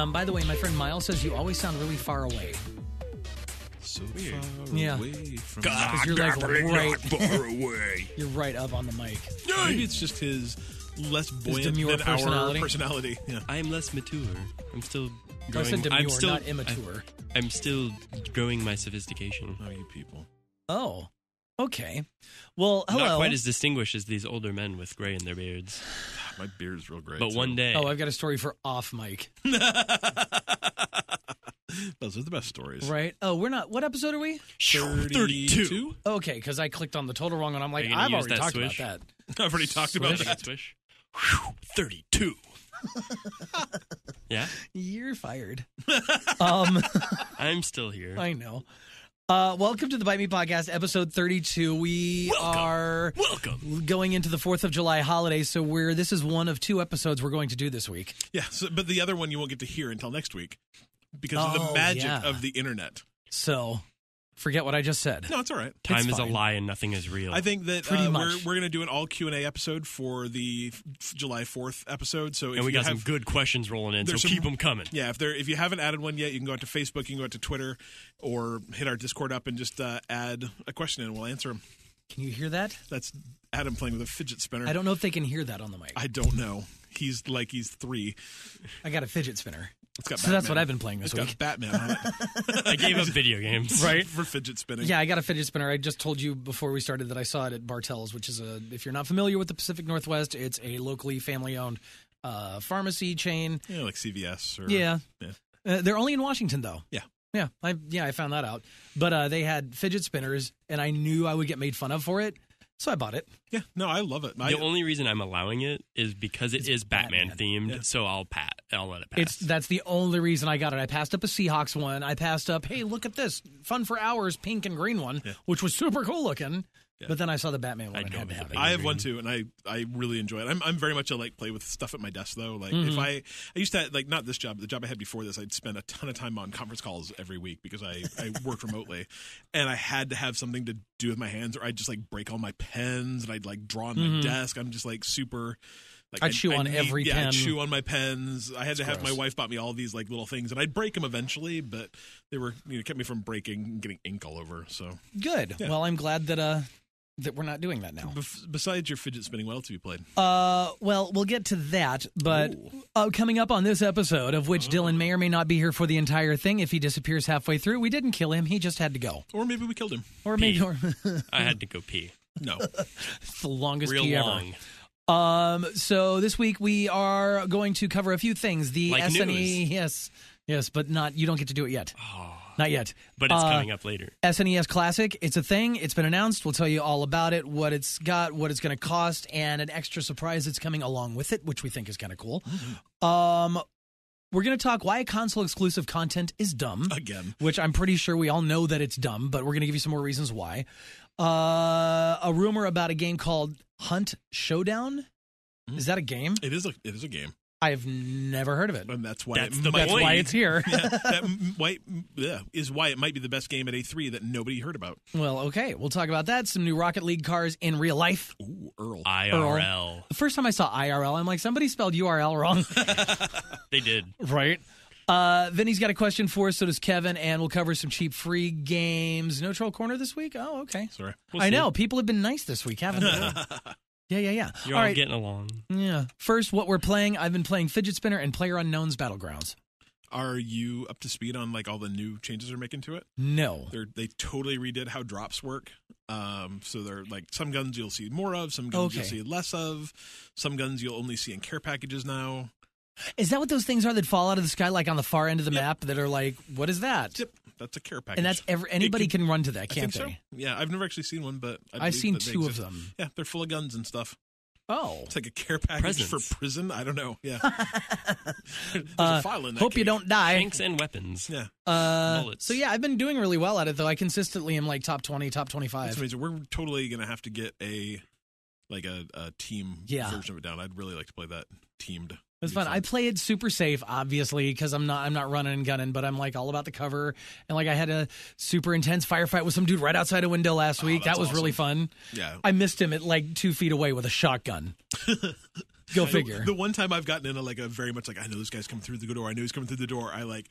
By the way, my friend Miles says you always sound really far away. So far away from God, you're like right far away. You're right up on the mic. Maybe it's just his less buoyant demure than personality. our personality. Yeah. I am less mature. I'm still I growing. said demure, I'm still, not immature. I'm still growing my sophistication. Oh, you people. Oh, okay. Well, hello. Not quite as distinguished as these older men with gray in their beards. God, my beard's real great. But one day... Oh, I've got a story for off mic. Those are the best stories. Right? Oh, we're not... What episode are we? 32. Okay, because I clicked on the total wrong one. I'm like, Are you gonna I've use already that talked swish? about that. I've already talked about Take that. a swish. 32. Yeah? You're fired. I'm still here. I know. Welcome to the Bite Me Podcast, episode 32. We are going into the 4th of July holiday, so this is one of 2 episodes we're going to do this week. Yeah, but the other one you won't get to hear until next week because of the magic of the internet. So, forget what I just said. No, it's all right. Time It's is fine. a lie and nothing is real. I think that Pretty we're much. going to do an all Q&A episode for the July 4th episode. So if and we you got some good questions rolling in, so keep them coming. Yeah, if you haven't added one yet, you can go out to Facebook, you can go out to Twitter, or hit our Discord up and just add a question in and we'll answer them. Can you hear that? That's Adam playing with a fidget spinner. I don't know if they can hear that on the mic. I don't know. He's 3. I got a fidget spinner. It's got So Batman. that's what I've been playing this It's week. got Batman on it. I gave up video games. Right? For fidget spinning. Yeah, I got a fidget spinner. I just told you before we started that I saw it at Bartell's, which is if you're not familiar with the Pacific Northwest, it's a locally family-owned pharmacy chain. Yeah, like CVS. Or, Yeah. yeah. They're only in Washington, though. Yeah. Yeah, I found that out. But they had fidget spinners, and I knew I would get made fun of for it, so I bought it. Yeah, no, I love it. The only reason I'm allowing it is because it is Batman themed, Yeah. so I'll let it pass. That's the only reason I got it. I passed up a Seahawks one. I passed up, hey, look at this, fun for hours, pink and green one, which was super cool looking. Yeah. But then I saw the Batman one I'd and go had to with have the it. I have one too, and I really enjoy it. I'm very much a play with stuff at my desk though. Like if I used to not this job, but the job I had before this, I'd spend a ton of time on conference calls every week because I worked remotely, and I had to have something to do with my hands, or I'd just break all my pens and I'd draw on my desk. I'm just super. I'd chew on every pen. I'd chew on my pens. I had to have gross. my wife bought me all these little things, and I'd break them eventually, but they were kept me from breaking and getting ink all over. So Good. Yeah. Well, I'm glad that we're not doing that now. Besides your fidget spinning, what else have you played? Well, we'll get to that, but coming up on this episode, of which Dylan may or may not be here for the entire thing if he disappears halfway through. We didn't kill him; he just had to go, Or maybe we killed him. or maybe I had to go pee. No. it's the longest Real pee long. ever. So this week we are going to cover a few things. The Like SNE, yes, but not. You don't get to do it yet. Not yet. But it's coming up later. SNES Classic, it's a thing. It's been announced. We'll tell you all about it, what it's got, what it's going to cost, and an extra surprise that's coming along with it, which we think is kind of cool. We're going to talk why console-exclusive content is dumb. Again. Which I'm pretty sure we all know that it's dumb, but we're going to give you some more reasons why. A rumor about a game called Hunt Showdown. Is that a game? It is a game. I've never heard of it. And that's why That's That's why it's here. is why it might be the best game at A3 that nobody heard about. Well, okay. We'll talk about that. Some new Rocket League cars in real life. Ooh, Earl. IRL. The first time I saw IRL, I'm like, somebody spelled URL wrong. They did. Right. Vinny's got a question for us, so does Kevin, and we'll cover some cheap free games. No Troll Corner this week? Oh, okay. Sorry. I know. People have been nice this week, haven't they? Yeah. You're all all right. getting along. Yeah. First, what we're playing. I've been playing Fidget Spinner and PlayerUnknown's Battlegrounds. Are you up to speed on all the new changes they're making to it? No. They totally redid how drops work. So they're some guns you'll see more of, some guns you'll see less of, some guns you'll only see in care packages now. Is that what those things are that fall out of the sky, on the far end of the map, that are what is that? Yep, that's a care package. And that's anybody can run to that, I can't think they? so. Yeah, I've never actually seen one, but I've seen that they 2 of exist. them. Yeah, they're full of guns and stuff. Oh. It's like a care package Presents. for prison. I don't know. Yeah. There's a file in that Hope you case. don't die. Tanks and weapons. Yeah. Bullets. So yeah, I've been doing really well at it, though. I consistently am top 20, top 25. That's amazing. We're totally going to have to get a team version of it down. I'd really like to play that teamed. It's fun. I play it super safe, obviously, because I'm not running and gunning, but I'm like all about the cover. And like I had a super intense firefight with some dude right outside a window last week. That was really fun. Yeah. I missed him at like 2 feet away with a shotgun. Go figure. The one time I've gotten in a very much like, I know this guy's coming through the door. I know he's coming through the door. I like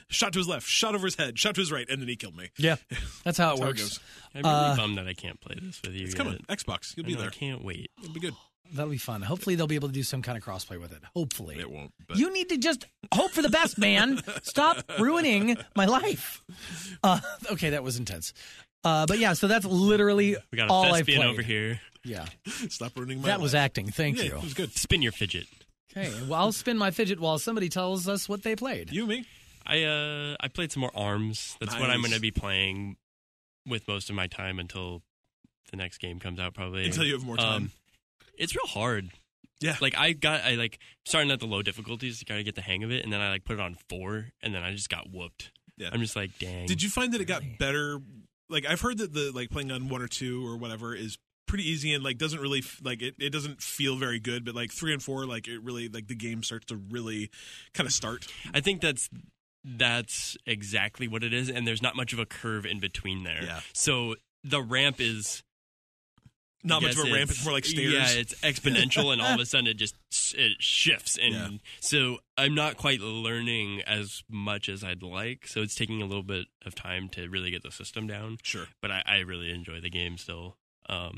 shot to his left, shot over his head, shot to his right, and then he killed me. Yeah, that's how it works. goes. I'm really bummed that I can't play this with you. It's coming. Xbox. You'll be there. I can't wait. It'll be good. That'll be fun. Hopefully they'll be able to do some kind of crossplay with it. Hopefully. It won't. But. You need to just hope for the best, man. Stop ruining my life. Okay, that was intense. But yeah, so that's literally We got all a I've thespian played. over here. Yeah. Stop ruining my That life. was acting. Thank Yeah, you. it was good. Spin your fidget. Okay, well, I'll spin my fidget while somebody tells us what they played. You, me? I played some more ARMS. That's what I'm Nice. going to be playing with most of my time until the next game comes out, probably. Until you have more time. It's real hard. Yeah. Like starting at the low difficulties to kind of get the hang of it, and then I like put it on 4, and then I just got whooped. Yeah. I'm just like, dang. Did you find that it got better? Like I've heard that the like playing on 1 or 2 or whatever is pretty easy and like doesn't really like it doesn't feel very good, but like 3 and 4 like it really like the game starts to really kind of start. I think that's exactly what it is, and there's not much of a curve in between there. Yeah. So the ramp is Not much of a ramp, it's more like stairs. Yeah, it's exponential, and all of a sudden it shifts, and so I'm not quite learning as much as I'd like. So it's taking a little bit of time to really get the system down. Sure, but I really enjoy the game still. I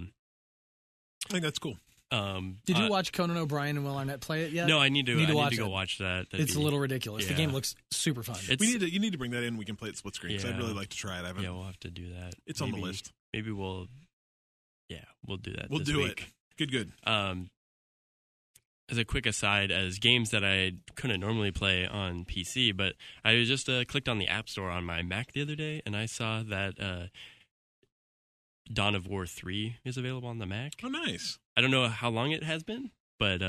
think that's cool. Did you watch Conan O'Brien and Will Arnett play it yet? No, I need to go it. watch that. It's a little ridiculous. The game looks super fun. You need to bring that in. We can play it split screen. Because I'd really like to try it. Yeah, we'll have to do that. It's on the list. Maybe we'll do that. We'll this do week. it. Good. As a quick aside, as games that I couldn't normally play on PC, but I just clicked on the App Store on my Mac the other day, and I saw that Dawn of War 3 is available on the Mac. Oh, nice. I don't know how long it has been, but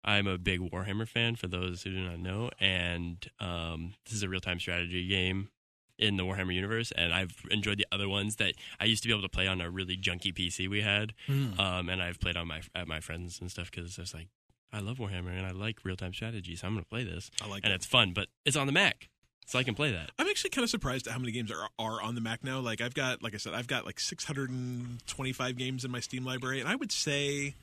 I'm a big Warhammer fan, for those who do not know, and this is a real-time strategy game in the Warhammer universe, and I've enjoyed the other ones that I used to be able to play on a really junky PC we had, and I've played on at my friends and stuff, because it's like, I love Warhammer, and I like real-time strategy, so I'm going to play this. I like it. And it's fun, but it's on the Mac, so I can play that. I'm actually kind of surprised at how many games are on the Mac now. Like I've got like 625 games in my Steam library, and I would say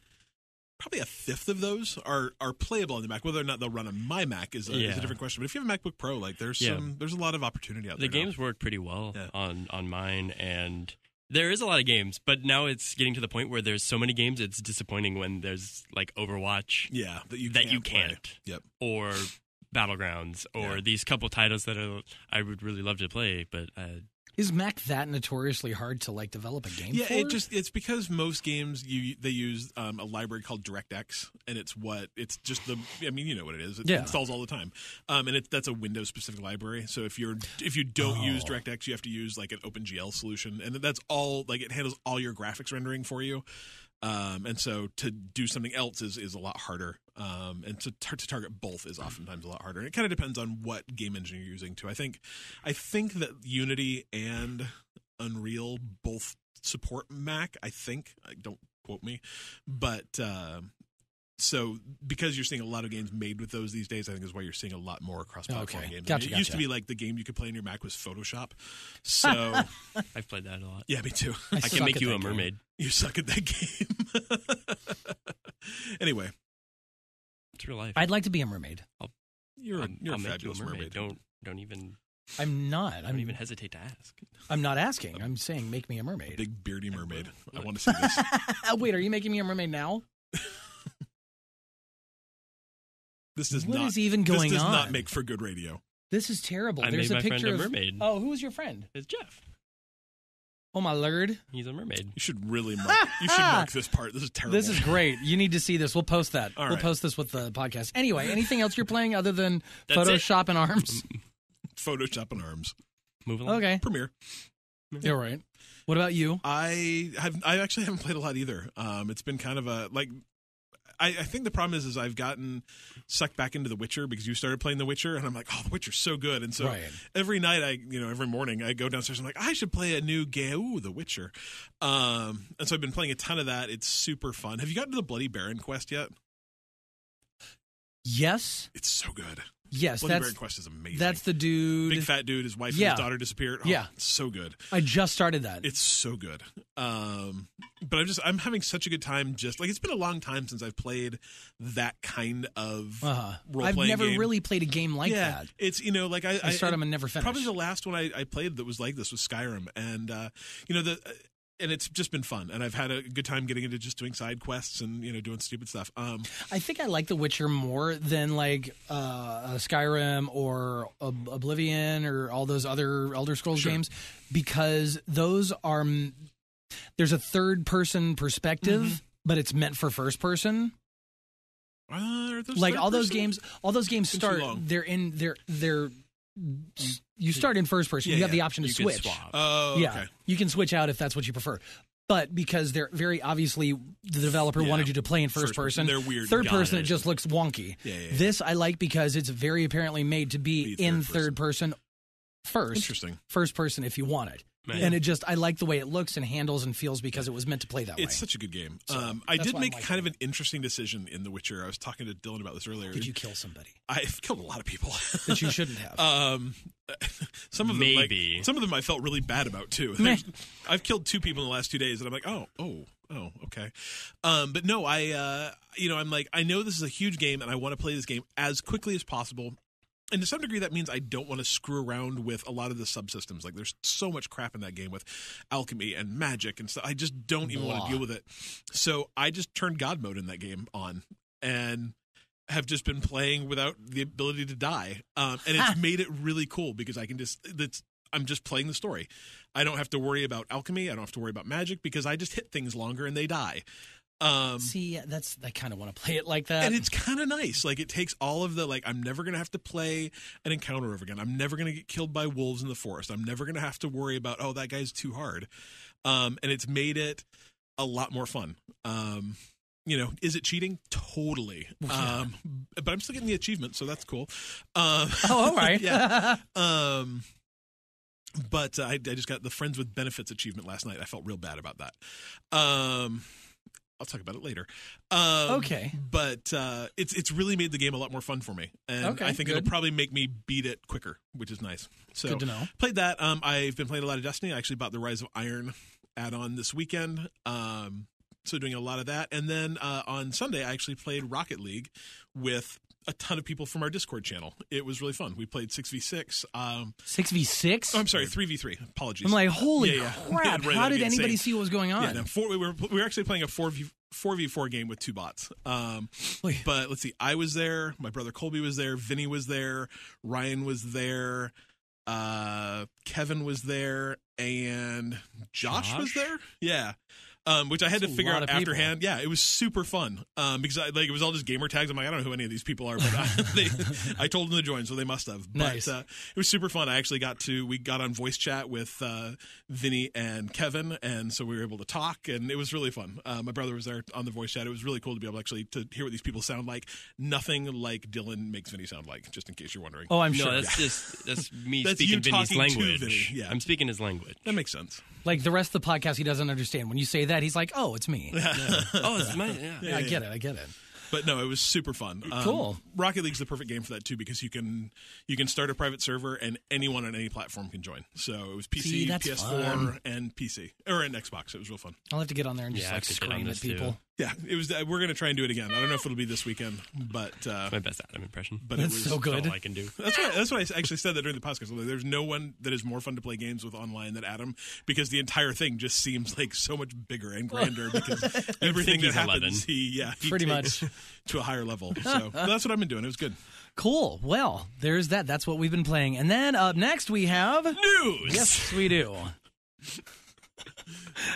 probably a fifth of those are playable on the Mac. Whether or not they'll run on my Mac is a different question. But if you have a MacBook Pro, like there's a lot of opportunity out there. The games work pretty well on mine, and there is a lot of games, but now it's getting to the point where there's so many games, it's disappointing when there's like Overwatch that you can't. Yep. Or Battlegrounds, or these couple titles that I would really love to play, but is Mac that notoriously hard to like develop a game for? It's because most games they use a library called DirectX, and you know what it is. It installs all the time, and that's a Windows specific library. So if you don't use DirectX, you have to use like an OpenGL solution, and that's all like it handles all your graphics rendering for you. And so to do something else is a lot harder. And to target both is oftentimes a lot harder. And it kind of depends on what game engine you're using too. I think that Unity and Unreal both support Mac. Don't quote me, but so because you're seeing a lot of games made with those these days, I think is why you're seeing a lot more cross-platform games. Gotcha, it used to be like the game you could play on your Mac was Photoshop. So I've played that a lot. Yeah, me too. I can make you a mermaid. You suck at that game. Anyway, it's real life. I'd like to be a mermaid. You're a fabulous mermaid. Don't even. I'm not. Don't even hesitate to ask. I'm not asking. I'm saying make me a mermaid. A big beardy mermaid. I want to see this. Wait, are you making me a mermaid now? This does what not. is even going on? This does not make for good radio. This is terrible. There's a picture of my friend a mermaid. Oh, who was your friend? It's Jeff. Oh my lord! He's a mermaid. You should really mark this part. This is terrible. This is great. You need to see this. We'll post that. We'll post this with the podcast. Anyway, anything else you're playing other than Photoshop and ARMS? Photoshop and ARMS. Move along. Okay. Premiere. You're right. What about you? I actually haven't played a lot either. It's been kind of a like. I think the problem is I've gotten sucked back into The Witcher because you started playing The Witcher, and I'm like, oh, The Witcher's so good. And so every night every morning I go downstairs and I'm like, I should play a new game. Ooh, The Witcher. And so I've been playing a ton of that. It's super fun. Have you gotten to the Bloody Baron quest yet? Yes. It's so good. Yes, Bloody Baron Quest is amazing. That's the dude. Big fat dude. His wife and his daughter disappeared. Oh, yeah, it's so good. I just started that. It's so good. But I'm having such a good time. Just like it's been a long time since I've played that kind of role-playing I've never game. really played a game like that. It's like I start them and never finish. Probably the last one I played that was like this was Skyrim, and and it's just been fun, and I've had a good time getting into just doing side quests and doing stupid stuff. I think I like The Witcher more than like Skyrim or Oblivion or all those other Elder Scrolls games, because those are there's a third person perspective, but it's meant for first person. Like all those games start. They're you start in first person. You have the option to switch. Swap. Oh, yeah, okay. you can switch out if that's what you prefer. But because they're very obviously the developer wanted you to play in first person, they're weird. Third person, it just looks wonky. Yeah. This I like because it's very apparently made to be in third person first. Interesting. First person if you want it. Man. And I like the way it looks and handles and feels because it was meant to play that way. It's such a good game. So, I did make kind of an interesting decision in The Witcher. I was talking to Dylan about this earlier. Did you kill somebody? I've killed a lot of people that you shouldn't have. Some of them, maybe. Some of them I felt really bad about too. I've killed 2 people in the last 2 days, and I'm like, oh, okay. But no, I'm like, I know this is a huge game, and I want to play this game as quickly as possible. And to some degree, that means I don't want to screw around with a lot of the subsystems. Like, there's so much crap in that game with alchemy and magic and stuff. I just don't even want to deal with it. So I just turned God mode in that game on and have just been playing without the ability to die. And it's made it really cool because I'm just playing the story. I don't have to worry about alchemy. I don't have to worry about magic because I just hit things longer and they die. See, I kind of want to play it like that. And it's kind of nice. Like, it takes all of the, like, I'm never going to have to play an encounter over again. I'm never going to get killed by wolves in the forest. I'm never going to have to worry about, that guy's too hard. And it's made it a lot more fun. Is it cheating? Totally. But I'm still getting the achievement, so that's cool. all right. Yeah. But I just got the Friends with Benefits achievement last night. I felt real bad about that. I'll talk about it later. Okay. But it's really made the game a lot more fun for me. And I think it'll probably make me beat it quicker, which is nice. So good to know. Played that. I've been playing a lot of Destiny. I actually bought the Rise of Iron add-on this weekend. So doing a lot of that. And then on Sunday, I actually played Rocket League with a ton of people from our Discord channel. It was really fun. We played 6v6. 6v6? Oh, I'm sorry, 3v3. Apologies. I'm like, holy crap. Right, how did anybody see what was going on? Yeah, no, we were actually playing a 4v4 game with 2 bots. But let's see. I was there. My brother Colby was there. Vinny was there. Ryan was there. Kevin was there. And Josh was there. Yeah. Which I had to figure out afterhand. Yeah, it was super fun because it was all just gamer tags. I'm like, I don't know who any of these people are, but I told them to join, so they must have. Nice. But it was super fun. I actually we got on voice chat with Vinny and Kevin, and so we were able to talk, and it was really fun. My brother was there on the voice chat. It was really cool to be able to hear what these people sound like. Nothing like Dylan makes Vinny sound like, just in case you're wondering. Oh, I'm sure. No, that's me speaking Vinny's language. Yeah. I'm speaking his language. That makes sense. Like the rest of the podcast, he doesn't understand. When you say that, he's like, "Oh, it's me." Yeah. Oh, it's mine. Yeah. I get it. But no, it was super fun. Cool. Rocket League's the perfect game for that too because you can start a private server and anyone on any platform can join. So it was PC, PS4, fun. and PC or an Xbox. It was real fun. I'll have to get on there and just scream at people. Too. Yeah, it was. We're going to try and do it again. I don't know if it'll be this weekend, but my best Adam impression. But that's it was so good. All I can do. That's what I actually said that during the podcast. There's no one that is more fun to play games with online than Adam because the entire thing just seems like so much bigger and grander because everything that happens, he pretty takes much to a higher level. So that's what I've been doing. It was good. Cool. Well, there's that. That's what we've been playing. And then up next we have news. Yes, we do.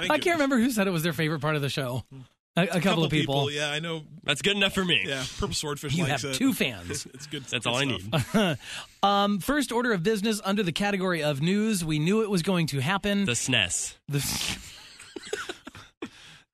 I can't remember who said it was their favorite part of the show. A couple of people. Yeah, I know. That's good enough for me. Yeah, Purple Swordfish you likes have it. 2 fans. It's good. That's all I need. First order of business under the category of news. We knew it was going to happen. The SNES.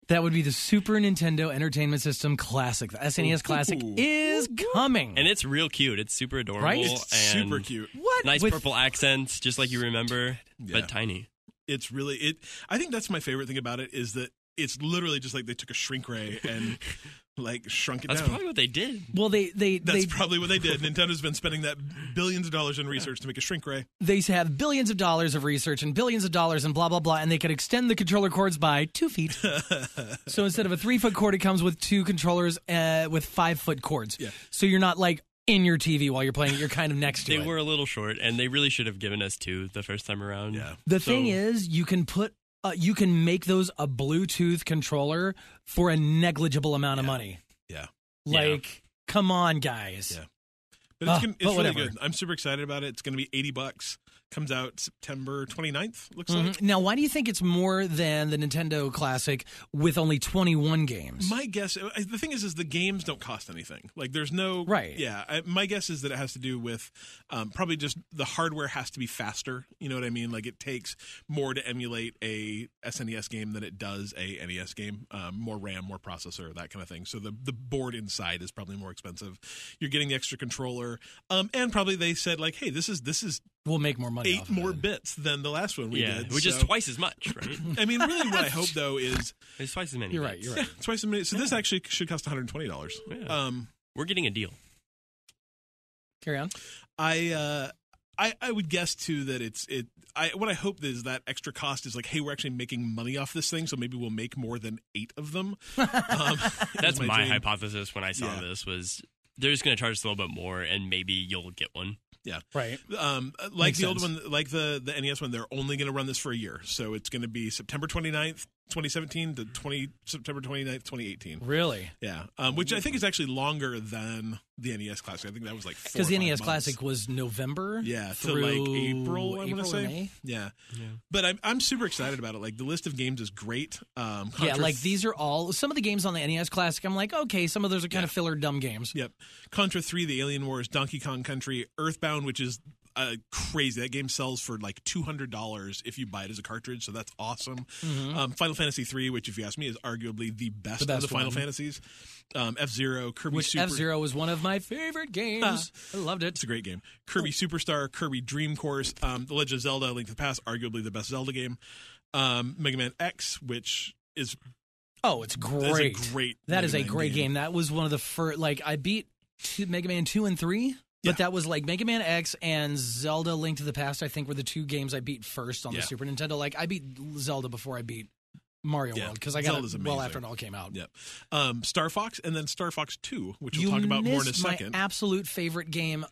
That would be the Super Nintendo Entertainment System Classic. The SNES Classic is coming. And it's real cute. It's super adorable. Right? It's super cute. What? Nice purple accents, just like you remember, but tiny. It's really I think that's my favorite thing about it is that it's literally just like they took a shrink ray and like shrunk it That's down. probably what they did. Well, That's probably what they did. Nintendo's been spending that billions of dollars in research to make a shrink ray. they have billions of dollars of research and billions of dollars and blah, blah, blah, and they could extend the controller cords by 2 feet. So instead of a 3-foot cord, it comes with 2 controllers with 5-foot cords. Yeah. So you're not like in your TV while you're playing it. You're kind of next to They it. were a little short, and they really should have given us 2 the first time around. Yeah. The thing is, you can make those a Bluetooth controller for a negligible amount of money. Yeah. Like, come on, guys. Yeah. But it's really whatever. good. I'm super excited about it. It's going to be $80. Comes out September 29th, looks like. Now, why do you think it's more than the Nintendo Classic with only 21 games? My guess, the thing is the games don't cost anything. Like, there's no... Right. Yeah. My guess is that it has to do with probably just the hardware has to be faster. You know what I mean? Like, it takes more to emulate a SNES game than it does a NES game. More RAM, more processor, that kind of thing. So the board inside is probably more expensive. You're getting the extra controller. And probably they said, like, hey, this is We'll make more money 8 off of more it. bits than the last one we did. Which is so- twice as much, right? I mean, really what I hope, though, is... It's twice as many. You're right. bits. twice a minute. So this actually should cost $120. Yeah. We're getting a deal. Carry on. I would guess too that what I hope is that extra cost is like, hey, we're actually making money off this thing, so maybe we'll make more than 8 of them. That's my dream. hypothesis when I saw this was they're just going to charge us a little bit more, and maybe you'll get one. Yeah, right. Like Makes the old sense. one, like the NES one, they're only going to run this for a year, so it's going to be September 29th, 2017 to September 29th, 2018. Really? Yeah, which I think is actually longer than the NES Classic. I think that was like 4 Because the or 5 NES months. Classic was November. Yeah, to through like April, I want April to or say. May? Yeah. But I'm super excited about it. Like, the list of games is great. Yeah, Contra- like these are all some of the games on the NES Classic. I'm like, okay, some of those are kind of filler dumb games. Yep. Contra 3, The Alien Wars, Donkey Kong Country, Earthbound, which is crazy. That game sells for like $200 if you buy it as a cartridge, so that's awesome. Final Fantasy 3, which, if you ask me, is arguably the best of the Final one. Fantasies. F-Zero, Kirby Which Super... F-Zero was one of my favorite games. I loved it. It's a great game. Kirby Superstar, Kirby Dream Course, The Legend of Zelda, Link to the Past, arguably the best Zelda game. Mega Man X, which is... Oh, it's great. That is a Mega Man great game. That was one of the first... Like, I beat Mega Man 2 and 3, but that was like Mega Man X and Zelda Link to the Past, I think, were the 2 games I beat first on the Super Nintendo. Like, I beat Zelda before I beat Mario World, because I got Zelda's it amazing. well after it all came out. Yep. Star Fox, and then Star Fox 2, which we'll talk about more in a second. My absolute favorite game.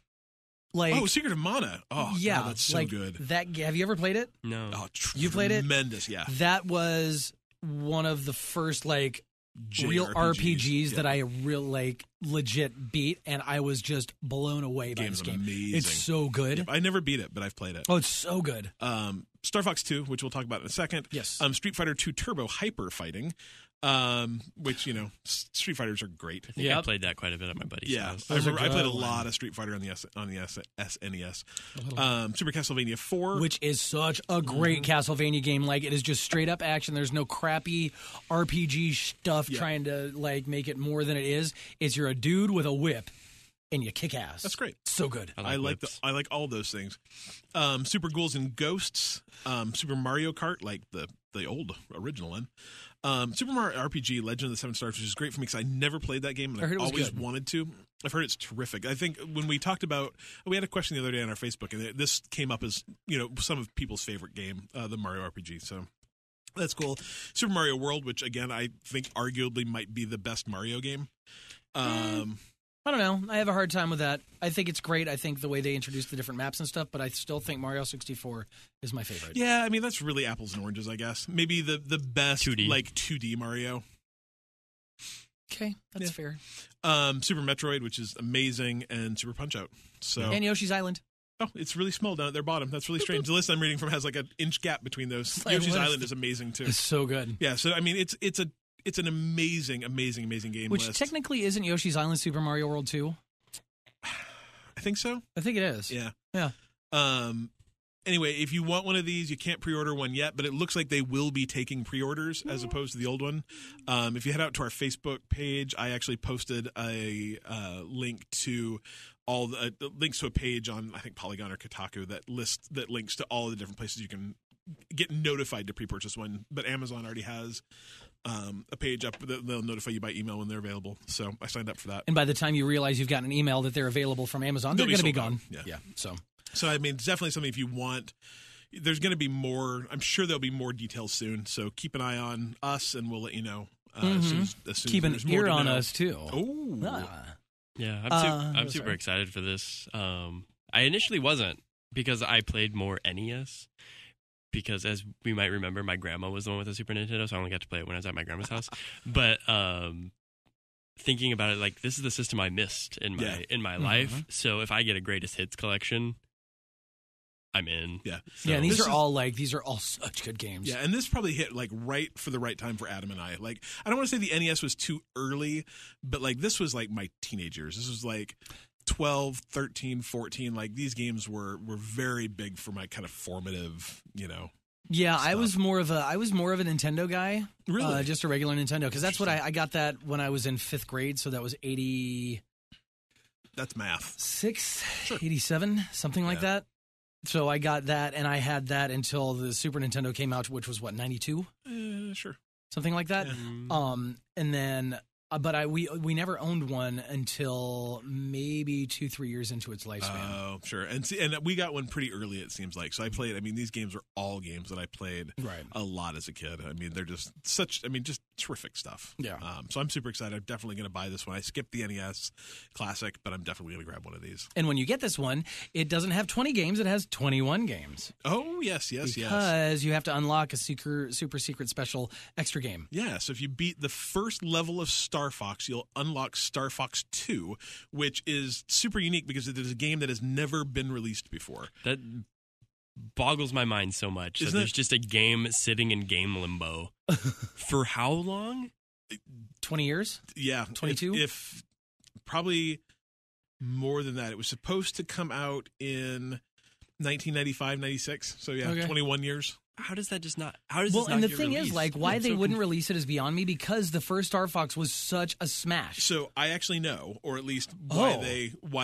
Like, Secret of Mana. Oh, yeah, God, that's so like good. Have you ever played it? No. Oh, You played it? Tremendous, yeah. That was one of the first, like, real JRPGs. RPGs that I legit beat, and I was just blown away by Game's this game. amazing. It's so good. Yep, I never beat it, but I've played it. Oh, it's so good. Star Fox 2, which we'll talk about in a second. Yes. Street Fighter 2 Turbo Hyper Fighting, which, Street Fighters are great. I think I played that quite a bit at my buddy's Yeah, house. I played a good lot of Street Fighter on the SNES. Super Castlevania 4. Which is such a great Castlevania game. Like, it is just straight up action. There's no crappy RPG stuff trying to, like, make it more than it is. It's you're a dude with a whip and you kick ass. That's great. So good. I like all those things. Super Ghouls and Ghosts, Super Mario Kart, like the old original one. Super Mario RPG Legend of the Seven Stars, which is great for me because I never played that game and I heard I've it was always good. wanted to. I've heard it's terrific. I think when we talked about, we had a question the other day on our Facebook, and this came up as some of people's favorite game, the Mario RPG. So that's cool. Super Mario World, which again I think arguably might be the best Mario game. I don't know. I have a hard time with that. I think it's great. I think the way they introduced the different maps and stuff, but I still think Mario 64 is my favorite. Yeah, I mean that's really apples and oranges, I guess. Maybe the best 2D. like 2D Mario. Okay, that's fair. Super Metroid, which is amazing, and Super Punch Out. So And Yoshi's Island. oh, it's really small down at their bottom. That's really strange. The list I'm reading from has like an inch gap between those. Like, Yoshi's what is Island is amazing too. It's so good. Yeah, so I mean it's an amazing game Which list. technically isn't Yoshi's Island Super Mario World 2? I think so. I think it is. Yeah. Yeah. Anyway, if you want one of these, you can't pre-order one yet, but it looks like they will be taking pre-orders as opposed to the old one. If you head out to our Facebook page, I actually posted a link to all the links to a page on I think Polygon or Kotaku that links to all the different places you can get notified to pre-purchase one, but Amazon already has a page up that they'll notify you by email when they're available. So I signed up for that. And by the time you realize you've got an email that they're available from Amazon, they're going to be gone. Yeah. So I mean, it's definitely something if you want. There's going to be more. I'm sure there'll be more details soon. So keep an eye on us, and we'll let you know as soon as keep an ear on us too. Oh, yeah. I'm super excited for this. I initially wasn't because I played more NES. Because as we might remember, my grandma was the one with the Super Nintendo, so I only got to play it when I was at my grandma's house. But thinking about it, like this is the system I missed in my life. So if I get a greatest hits collection, I'm in. Yeah, so, and these are all such good games. Yeah, and this probably hit like right for the right time for Adam and I. Like I don't want to say the NES was too early, but like this was like my teenage years. This was like 12, 13, 14, like these games were very big for my kind of formative, Yeah, stuff. I was more of a Nintendo guy. Really? Just a regular Nintendo, because that's what I got that when I was in 5th grade, so that was 80. That's math. 6, Sure. 87, something like that. So I got that, and I had that until the Super Nintendo came out, which was what, 92? Sure. Something like that. Yeah. And then but we never owned one until maybe 2-3 years into its lifespan. Oh, sure. And we got one pretty early, it seems like. So I played. I mean, these games are all games that I played a lot as a kid. I mean, they're just just terrific stuff. Yeah. So I'm super excited. I'm definitely going to buy this one. I skipped the NES Classic, but I'm definitely going to grab one of these. And when you get this one, it doesn't have 20 games. It has 21 games. Oh, yes. Because you have to unlock a super secret special extra game. Yeah. So if you beat the first level of Starfox, you'll unlock Starfox 2, which is super unique because it is a game that has never been released before. That boggles my mind so much. That there's just a game sitting in game limbo. For how long? 20 years? Yeah. 22? If probably more than that. It was supposed to come out in 1995, 96. So, yeah, 21 years. How does that just not? How does well, this not and the get thing released? is, like, why they wouldn't release it is beyond me because the first Star Fox was such a smash. So I actually know, or at least why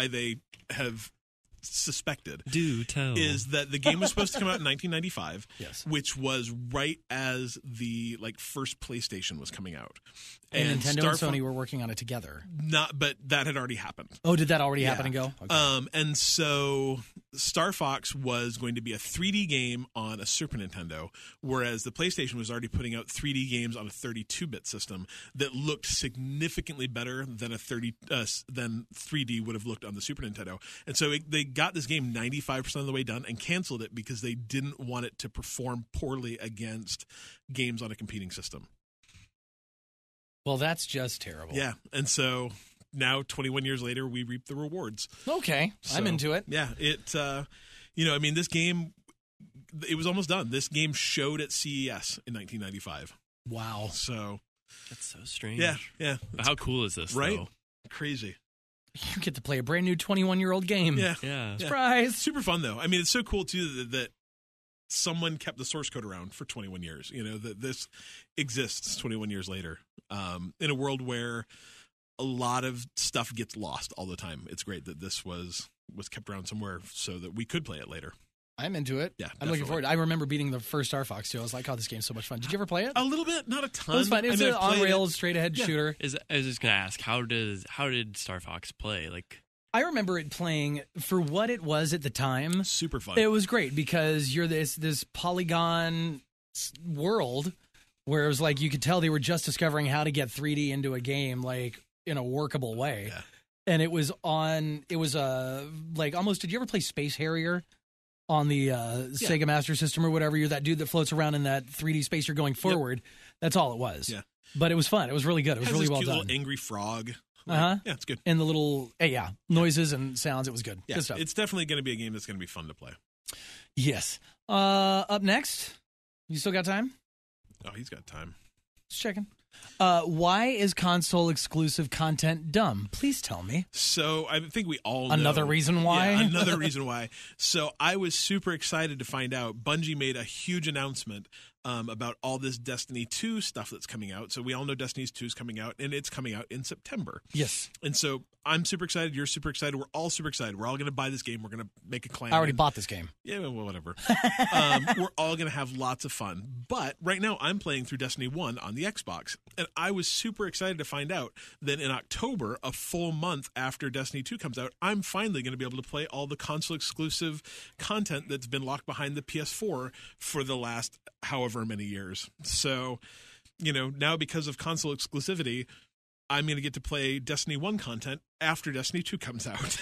they have suspected. Do tell. Is that the game was supposed to come out in 1995, yes, which was right as the first PlayStation was coming out, and Nintendo and Sony were working on it together. But that had already happened. Oh, did that already happen and go? Okay. And so Star Fox was going to be a 3D game on a Super Nintendo, whereas the PlayStation was already putting out 3D games on a 32-bit system that looked significantly better than than 3D would have looked on the Super Nintendo. And so they got this game 95% of the way done and canceled it because they didn't want it to perform poorly against games on a competing system. Well, that's just terrible. Yeah, and so now 21 years later, we reap the rewards. Okay, so, I'm into it. Yeah, I mean, this game, it was almost done. This game showed at CES in 1995. Wow. So that's so strange. Yeah. But how cool is this, right? Though? Crazy. You get to play a brand new 21-year-old game. Yeah. Surprise. Super fun, though. I mean, it's so cool, too, that someone kept the source code around for 21 years. That this exists 21 years later in a world where a lot of stuff gets lost all the time. It's great that this was kept around somewhere so that we could play it later. I'm into it. Yeah, I'm looking forward. I remember beating the first Star Fox too. I was like, "Oh, this game's so much fun." Did you ever play it? A little bit, not a ton. It was fun. It was an on-rails, straight-ahead shooter. I was just gonna ask, how did Star Fox play? Like, I remember it playing for what it was at the time. Super fun. It was great because you're this polygon world where it was like you could tell they were just discovering how to get 3D into a game like in a workable way. Yeah. And it was like almost. Did you ever play Space Harrier? On the Sega Master System or whatever, you're that dude that floats around in that 3D space. You're going forward. Yep. That's all it was. Yeah, but it was fun. It was really good. It was really well cute done. Little angry frog. Yeah, it's good. And the little noises and sounds. It was good. Yeah, good stuff. It's definitely going to be a game that's going to be fun to play. Yes. Up next, you still got time? Oh, he's got time. Just checking. Why is console exclusive content dumb? Please tell me. So I think we all know. Another reason why? Yeah, another reason why. So I was super excited to find out Bungie made a huge announcement about all this Destiny 2 stuff that's coming out. So we all know Destiny 2 is coming out, and it's coming out in September. Yes. And so I'm super excited. You're super excited. We're all super excited. We're all going to buy this game. We're going to make a clan. I already bought this game. Yeah, well, whatever. We're all going to have lots of fun. But right now, I'm playing through Destiny 1 on the Xbox. And I was super excited to find out that in October, a full month after Destiny 2 comes out, I'm finally going to be able to play all the console-exclusive content that's been locked behind the PS4 for the last however many years. So, now because of console exclusivity, I'm going to get to play Destiny 1 content after Destiny 2 comes out.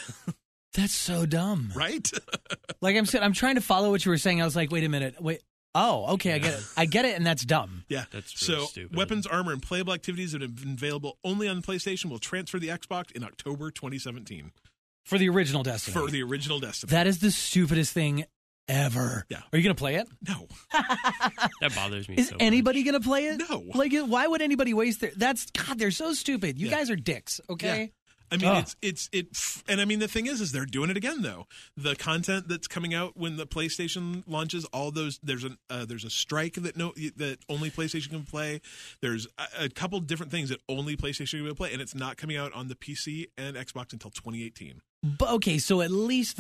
That's so dumb. Right? Like I'm trying to follow what you were saying. I was like, wait a minute. Wait. Oh, okay. I get it. And that's dumb. Yeah. That's really stupid. Weapons, armor, and playable activities that have been available only on PlayStation will transfer to the Xbox in October 2017. For the original Destiny. For the original Destiny. That is the stupidest thing ever. Yeah. Are you going to play it? No. That bothers me Is so anybody much. going to play it? No. Like, why would anybody waste their... God, they're so stupid. You guys are dicks, okay? Yeah. I mean, and I mean, the thing is they're doing it again, though. The content that's coming out when the PlayStation launches, all those, there's a strike that only PlayStation can play. There's a couple different things that only PlayStation can play, and it's not coming out on the PC and Xbox until 2018. But okay, so at least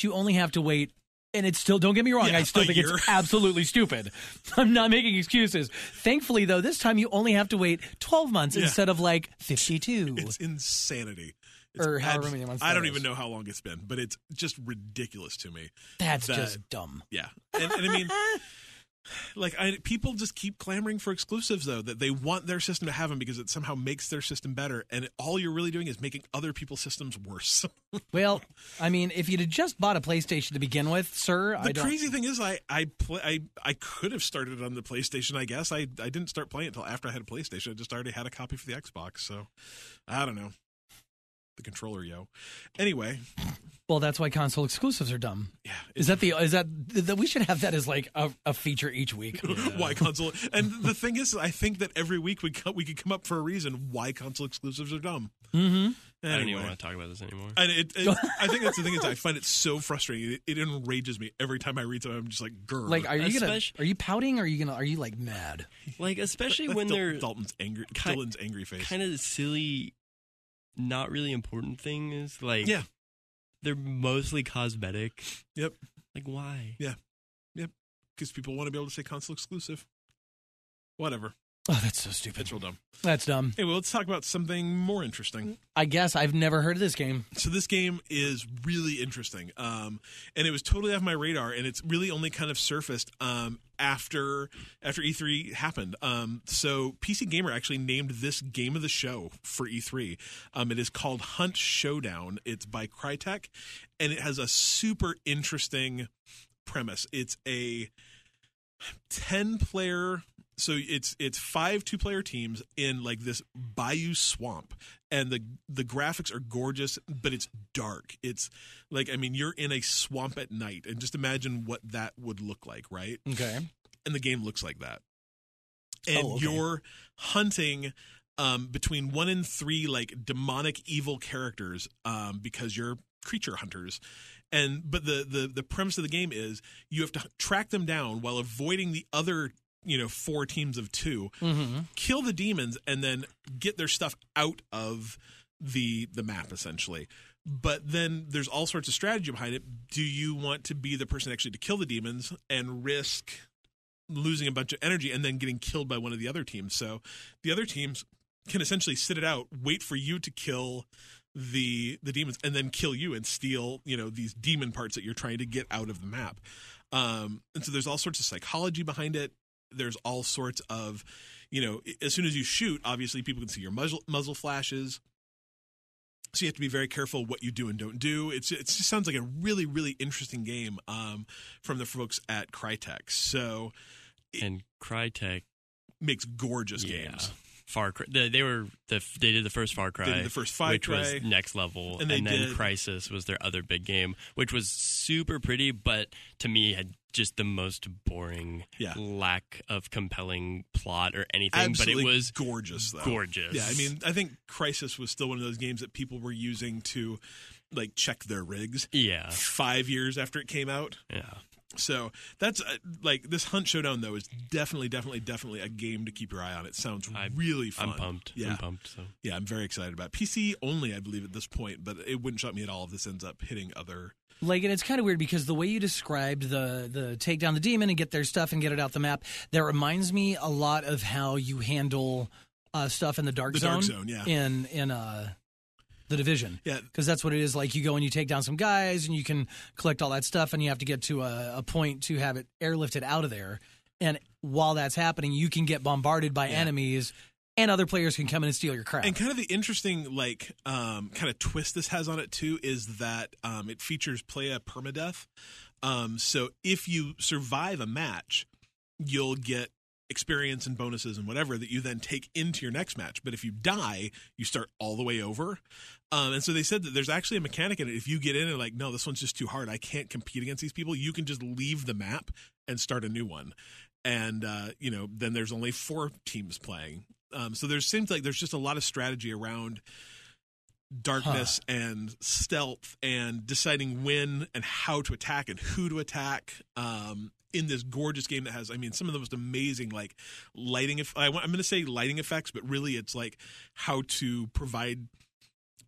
you only have to wait. And it's still, don't get me wrong, I still think it's absolutely stupid. I'm not making excuses. Thankfully, though, this time you only have to wait 12 months instead of like 52. It's insanity. Or however many months. I don't even know how long it's been, but it's just ridiculous to me. That's just dumb. Yeah. And I mean, people just keep clamoring for exclusives, though, that they want their system to have them because it somehow makes their system better. And all you're really doing is making other people's systems worse. Well, I mean, if you'd have just bought a PlayStation to begin with, sir, the crazy thing is I could have started on the PlayStation, I guess. I didn't start playing it until after I had a PlayStation. I just already had a copy for the Xbox. So I don't know. The controller, yo. Anyway. Well, that's why console exclusives are dumb. Yeah. Is that we should have that as like a feature each week. Yeah. Why console? And the thing is, I think that every week we could come up for a reason why console exclusives are dumb. Mm-hmm. I don't even want to talk about this anymore. And I think that's the thing is I find it so frustrating. It enrages me every time I read something. I'm just like, grr. Like, are you pouting? Or are you like mad? Like, especially when they're Dylan's angry face. Kind of silly, not really important things. Like, yeah. They're mostly cosmetic. Yep. Like, why? Yeah. Yep. Because people want to be able to say console exclusive. Whatever. Oh, that's so stupid. It's real dumb. That's dumb. Hey, well, let's talk about something more interesting. I guess I've never heard of this game. So this game is really interesting. And it was totally off my radar, and it's really only kind of surfaced after E3 happened. So PC Gamer actually named this game of the show for E3. It is called Hunt Showdown. It's by Crytek, and it has a super interesting premise. It's a 10-player... So it's 5 2-player teams in like this bayou swamp, and the graphics are gorgeous, but it's dark. It's like, I mean, you're in a swamp at night, and just imagine what that would look like, right? Okay. And the game looks like that. And you're hunting between 1 and 3 like demonic evil characters because you're creature hunters. But the premise of the game is you have to track them down while avoiding the other 4 teams of 2, kill the demons, and then get their stuff out of the map, essentially. But then there's all sorts of strategy behind it. Do you want to be the person actually to kill the demons and risk losing a bunch of energy and then getting killed by one of the other teams? So the other teams can essentially sit it out, wait for you to kill the demons, and then kill you and steal, these demon parts that you're trying to get out of the map. And so there's all sorts of psychology behind it. There's all sorts of, as soon as you shoot, obviously people can see your muzzle flashes. So you have to be very careful what you do and don't do. It just sounds like a really, really interesting game from the folks at Crytek. And Crytek makes gorgeous games. Far Cry. They did the first Far Cry. They did the first Far which Cry. was next level, and then Crisis was their other big game, which was super pretty, but to me had just the most boring, lack of compelling plot or anything. Absolutely, but it was gorgeous, though. Gorgeous. Yeah, I mean, I think Crisis was still one of those games that people were using to like check their rigs. Yeah, 5 years after it came out. Yeah. So that's like this Hunt Showdown though is definitely a game to keep your eye on. It sounds really fun. I'm pumped. Yeah. I'm pumped. So Yeah, I'm very excited about it. PC only, I believe, at this point, but it wouldn't shock me at all if this ends up hitting other. Like, and it's kind of weird because the way you described the take down the demon and get their stuff and get it out the map, that reminds me a lot of how you handle stuff in the Dark Zone. Dark Zone, yeah. In The Division. Yeah. Because that's what it is. Like, you go and you take down some guys and you can collect all that stuff and you have to get to a point to have it airlifted out of there. And while that's happening, you can get bombarded by enemies and other players can come in and steal your crap. And kind of the interesting, like, kind of twist this has on it, too, is that it features playa permadeath. So if you survive a match, you'll get experience and bonuses and whatever that you then take into your next match. But if you die, you start all the way over. And so they said that there's actually a mechanic in it. If you get in and like, no, this one's just too hard, I can't compete against these people, you can just leave the map and start a new one. And, then there's only 4 teams playing. So there seems like there's just a lot of strategy around darkness and stealth and deciding when and how to attack and who to attack in this gorgeous game that has, some of the most amazing, like, lighting. I'm going to say lighting effects, but really it's like how to provide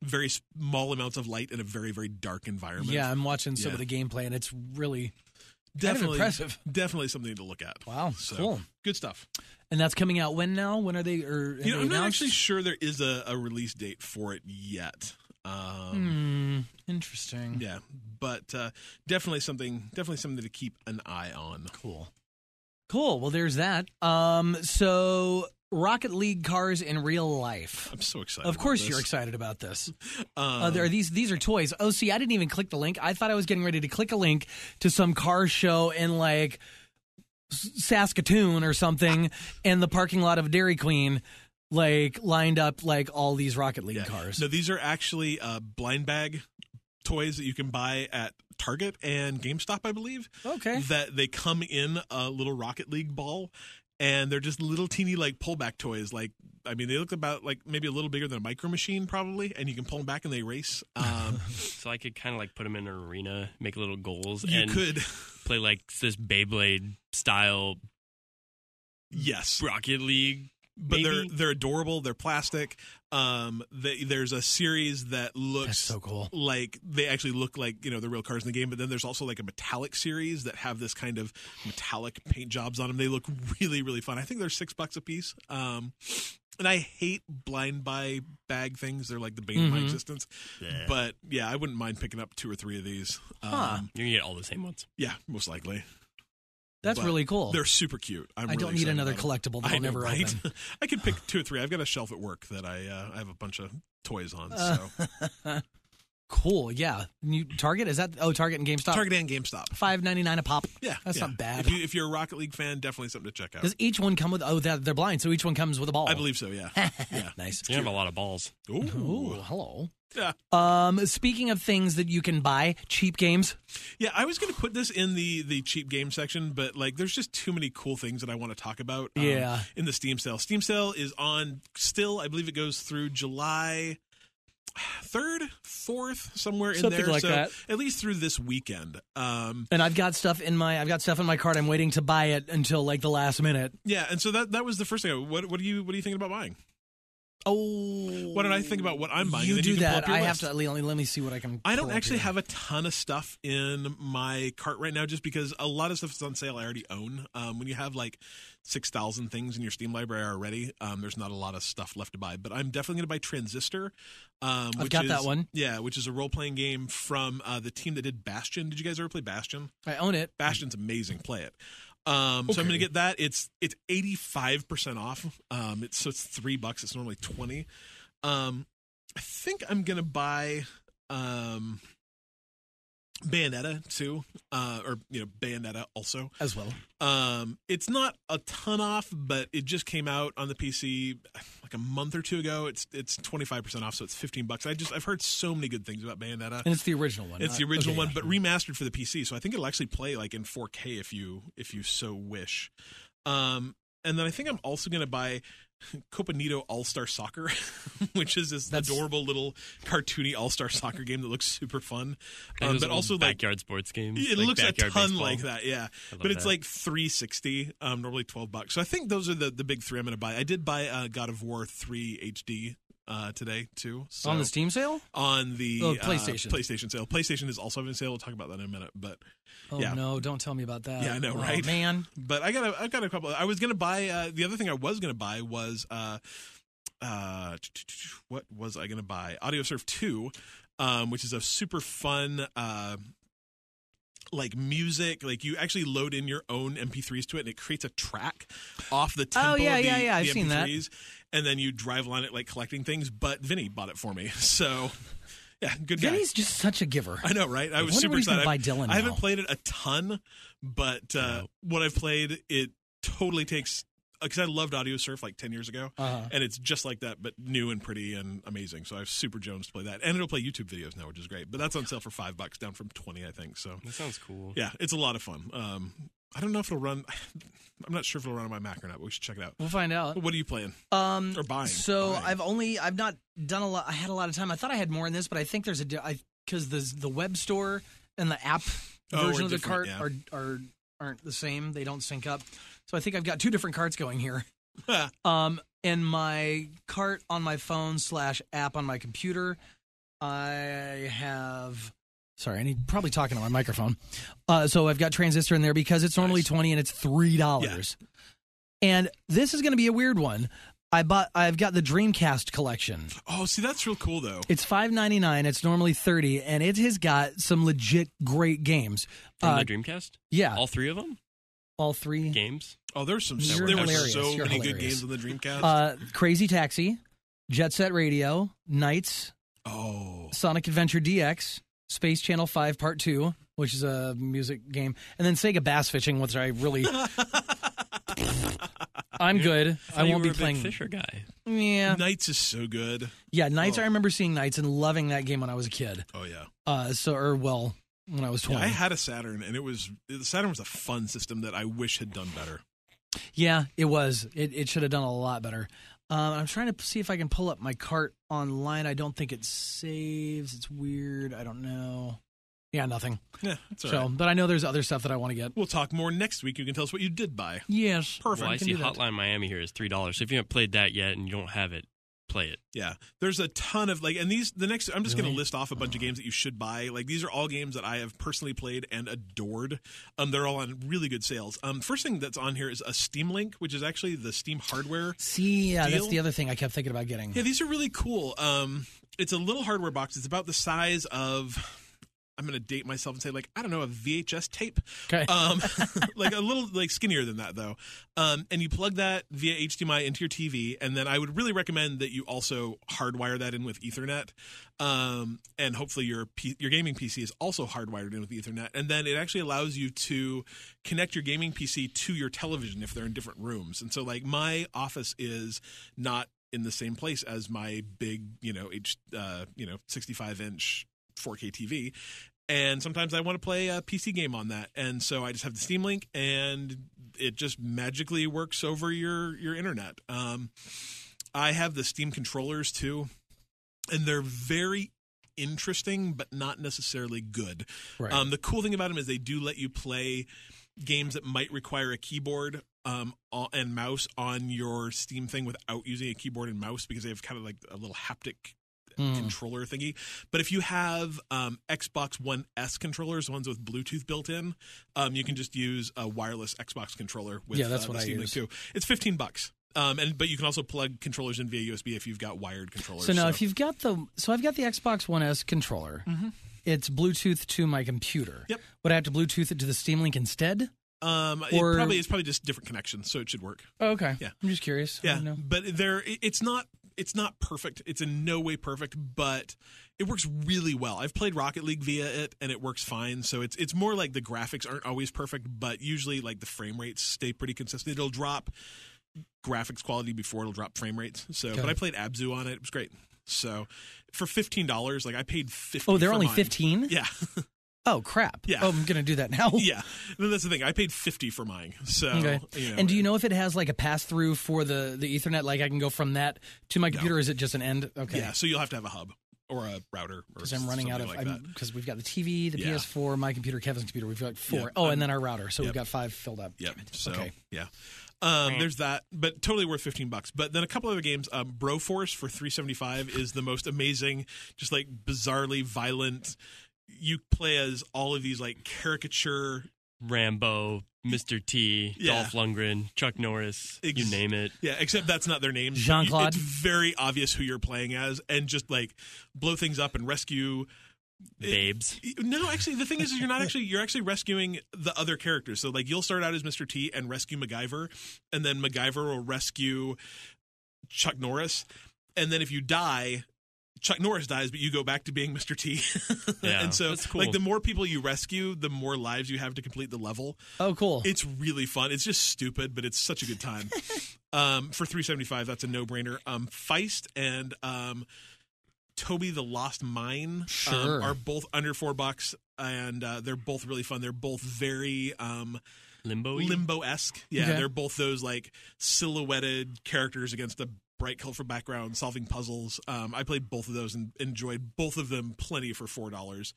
very small amounts of light in a very, very dark environment. Yeah, I'm watching some of the gameplay, and it's really definitely impressive. Definitely something to look at. Wow, cool. Good stuff. And that's coming out when now? When are they? I'm not actually sure there is a release date for it yet. Interesting. Yeah, but definitely something to keep an eye on. Cool. Well, there's that. So Rocket League cars in real life. I'm so excited. Of course, you're excited about this. These are toys. Oh, see, I didn't even click the link. I thought I was getting ready to click a link to some car show in like Saskatoon or something, and the parking lot of Dairy Queen, like lined up like all these Rocket League cars. No, these are actually blind bag toys that you can buy at Target and GameStop, I believe. Okay. That they come in a little Rocket League ball, and they're just little teeny like pullback toys. Like, they look about like maybe a little bigger than a Micro Machine probably, and you can pull them back and they race. So I could kind of like put them in an arena, make little goals, you could play like this Beyblade style. Yes, Rocket League. But they're adorable. They're plastic. There's a series that looks That's so cool. Like they actually look like the real cars in the game. But then there's also like a metallic series that have this kind of metallic paint jobs on them. They look really, really fun. I think they're $6 a piece. And I hate blind buy bag things. They're like the bane of my existence. Yeah. But yeah, I wouldn't mind picking up 2 or 3 of these. You're gonna get all the same ones. Yeah, most likely. That's really cool. They're super cute. I don't need another collectible that I'll never open. I could pick 2 or 3. I've got a shelf at work that I have a bunch of toys on. So cool. Yeah. Target, is that? Oh, Target and GameStop. Target and GameStop. $5.99 a pop. Yeah, that's not bad. If you're a Rocket League fan, definitely something to check out. Does each one come with? Oh, they're blind, so each one comes with a ball. I believe so. Yeah. Yeah. Nice. You have a lot of balls. Ooh, hello. Yeah. Speaking of things that you can buy, cheap games. Yeah, I was going to put this in the cheap game section, but like, there's just too many cool things that I want to talk about. In the Steam sale. Steam sale is on still. I believe it goes through July 3rd, 4th, somewhere in Something there. like so that. At least through this weekend. And I've got stuff in my cart. I'm waiting to buy it until like the last minute. Yeah, and so that was the first thing. What are you thinking about buying? Oh, why don't I think about what I'm buying? You and then do you can that. Pull up your I list. have to. Let me see what I can. I don't actually have a ton of stuff in my cart right now, just because a lot of stuff is on sale. I already own. When you have like 6,000 things in your Steam library already, there's not a lot of stuff left to buy. But I'm definitely going to buy Transistor. I've got that one. Yeah, which is a role playing game from the team that did Bastion. Did you guys ever play Bastion? I own it. Bastion's amazing. Play it. So I'm going to get that. It's 85% off. It's $3. It's normally $20. I think I'm gonna buy Bayonetta too, or Bayonetta also as well. It's not a ton off, but it just came out on the PC like a month or 2 ago. It's 25% off, so it's $15. I've heard so many good things about Bayonetta, and it's the original one. It's the original one, but remastered for the PC. So I think it'll actually play like in 4K if you so wish. And then I think I'm also gonna buy Copanito All-Star Soccer, which is this adorable little cartoony all-star soccer game that looks super fun. But also backyard sports games. It like looks a ton baseball. like that, yeah. But it's like $360, normally $12. So I think those are the big three I'm going to buy. I did buy God of War 3 HD today too. So on the Steam sale? On the PlayStation sale. PlayStation is also having a sale. We'll talk about that in a minute. But yeah. No, don't tell me about that. Yeah, I know, right? Man. But I've got a couple. I was going to buy. The other thing I was going to buy was what was I going to buy? AudioSurf 2, which is a super fun. Like music, like you actually load in your own MP3s to it, and it creates a track off the tempo of the I've MP3s, seen that. and then you drive along it like collecting things. But Vinny bought it for me, so yeah, good guy. Vinny's just such a giver. I know, right? I was wonder super what he's gonna excited. buy Dylan I haven't now. played it a ton, but what I've played, it totally takes. Because I loved AudioSurf like 10 years ago, and it's just like that, but new and pretty and amazing. So I have super Jones to play that, and it'll play YouTube videos now, which is great. But that's on sale for $5, down from 20, I think. So That sounds cool. yeah, it's a lot of fun. I don't know if it'll run. I'm not sure if it'll run on my Mac or not, but we should check it out. We'll find out. What are you playing or buying? So Buying. I've not done a lot. I had a lot of time. I thought I had more in this, but I think there's because the web store and the app version of the cart aren't the same. They don't sync up. So I think I've got two different carts going here. And my cart on my phone / app on my computer, I have. Sorry, I need probably talking on my microphone. So I've got Transistor in there because it's normally $20 and it's $3. Yeah. And this is going to be a weird one. I've got the Dreamcast collection. Oh, see, that's real cool though. It's $5.99. It's normally $30, and it has got some legit great games. From the Dreamcast? Yeah, All three of them? all three Games? Oh, there were so You're many hilarious. good games on the Dreamcast. Crazy Taxi, Jet Set Radio, Knights, Sonic Adventure DX, Space Channel 5 Part 2, which is a music game, and then Sega Bass Fishing, which I really... I'm good. I won't be playing... a big Fisher guy. Yeah. Knights is so good. Yeah, Knights, I remember seeing Knights and loving that game when I was a kid. Oh, yeah. When I was 20. Yeah, I had a Saturn, and the Saturn was a fun system that I wish had done better. Yeah, it was. It should have done a lot better. I'm trying to see if I can pull up my cart online. I don't think it saves. It's weird. I don't know. Yeah, nothing. Yeah, that's all right. But I know there's other stuff that I want to get. We'll talk more next week. You can tell us what you did buy. Yes. Perfect. Well, I can see do that. Hotline Miami here is $3. So if you haven't played that yet and you don't have it, play it. Yeah, there's a ton of I'm just going to list off a bunch of games that you should buy. Like, these are all games that I have personally played and adored. They're all on really good sales. First thing that's on here is a Steam Link, which is actually the Steam hardware. Yeah, deal. That's the other thing I kept thinking about getting. Yeah, these are really cool. It's a little hardware box. It's about the size of, I'm going to date myself and say, like, I don't know, a VHS tape. Okay. Like a little skinnier than that, though. And you plug that via HDMI into your TV, and then I would really recommend that you also hardwire that in with Ethernet. And hopefully your gaming PC is also hardwired in with Ethernet. And then it actually allows you to connect your gaming PC to your television if they're in different rooms. And so, like, my office is not in the same place as my big, 65-inch 4K TV, and sometimes I want to play a PC game on that, and so I just have the Steam Link, and it just magically works over your internet. I have the Steam controllers too, and they're very interesting, but not necessarily good. Right. The cool thing about them is they do let you play games that might require a keyboard and mouse on your Steam thing without using a keyboard and mouse, because they have kind of like a little haptic controller thingy. But if you have Xbox One S controllers, ones with Bluetooth built in, you can just use a wireless Xbox controller with that's what the I Steam use. Link too. It's $15. But you can also plug controllers in via USB if you've got wired controllers. So now, if you've got I've got the Xbox One S controller. Mm-hmm. It's Bluetooth to my computer. Yep. Would I have to Bluetooth it to the Steam Link instead? It's probably just different connections, so it should work. Oh, okay. Yeah. I'm just curious. Yeah, but it's not perfect. It's in no way perfect, but it works really well. I've played Rocket League via it, and it works fine. So it's more like the graphics aren't always perfect, but usually like the frame rates stay pretty consistent. It'll drop graphics quality before it'll drop frame rates. So, okay. But I played Abzu on it. It was great. So for $15, like I paid $50. Oh, they're for only mine. 15? Yeah. Oh, crap. Yeah. Oh, I'm going to do that now. Yeah. And that's the thing. I paid $50 for mine. So, Okay. you know, And do you know if it has like a pass-through for the Ethernet? Like I can go from that to my computer, or is it just an end? Okay. Yeah, so you'll have to have a hub or a router. Because I'm running out of, because we've got the TV, the Yeah. PS4, my computer, Kevin's computer. We've got 4. Yep. Oh, and then our router. So we've got 5 filled up. Yep. Damn it. So, okay. yeah. There's that, but totally worth $15. But then a couple other games. Broforce for $3.75 is the most amazing, just like bizarrely violent. You play as all of these like caricature Rambo, Mr. T, Yeah. Dolph Lundgren, Chuck Norris, you name it. Yeah, except that's not their names. Jean-Claude. It's very obvious who you're playing as, and just like blow things up and rescue Babes. No, actually, the thing is you're actually rescuing the other characters. So like you'll start out as Mr. T and rescue MacGyver, and then MacGyver will rescue Chuck Norris, and then if you die, Chuck Norris dies, but you go back to being Mr. T. Yeah, and so that's cool. like the more people you rescue, the more lives you have to complete the level. Oh, cool. It's really fun. It's just stupid, but it's such a good time. For $3.75, that's a no-brainer. Feist and Toby the Lost Mine Sure. are both under $4, and they're both really fun. They're both very limbo-esque. Yeah, Okay. they're both those like silhouetted characters against a bright, colorful background, solving puzzles. I played both of those and enjoyed both of them plenty for $4.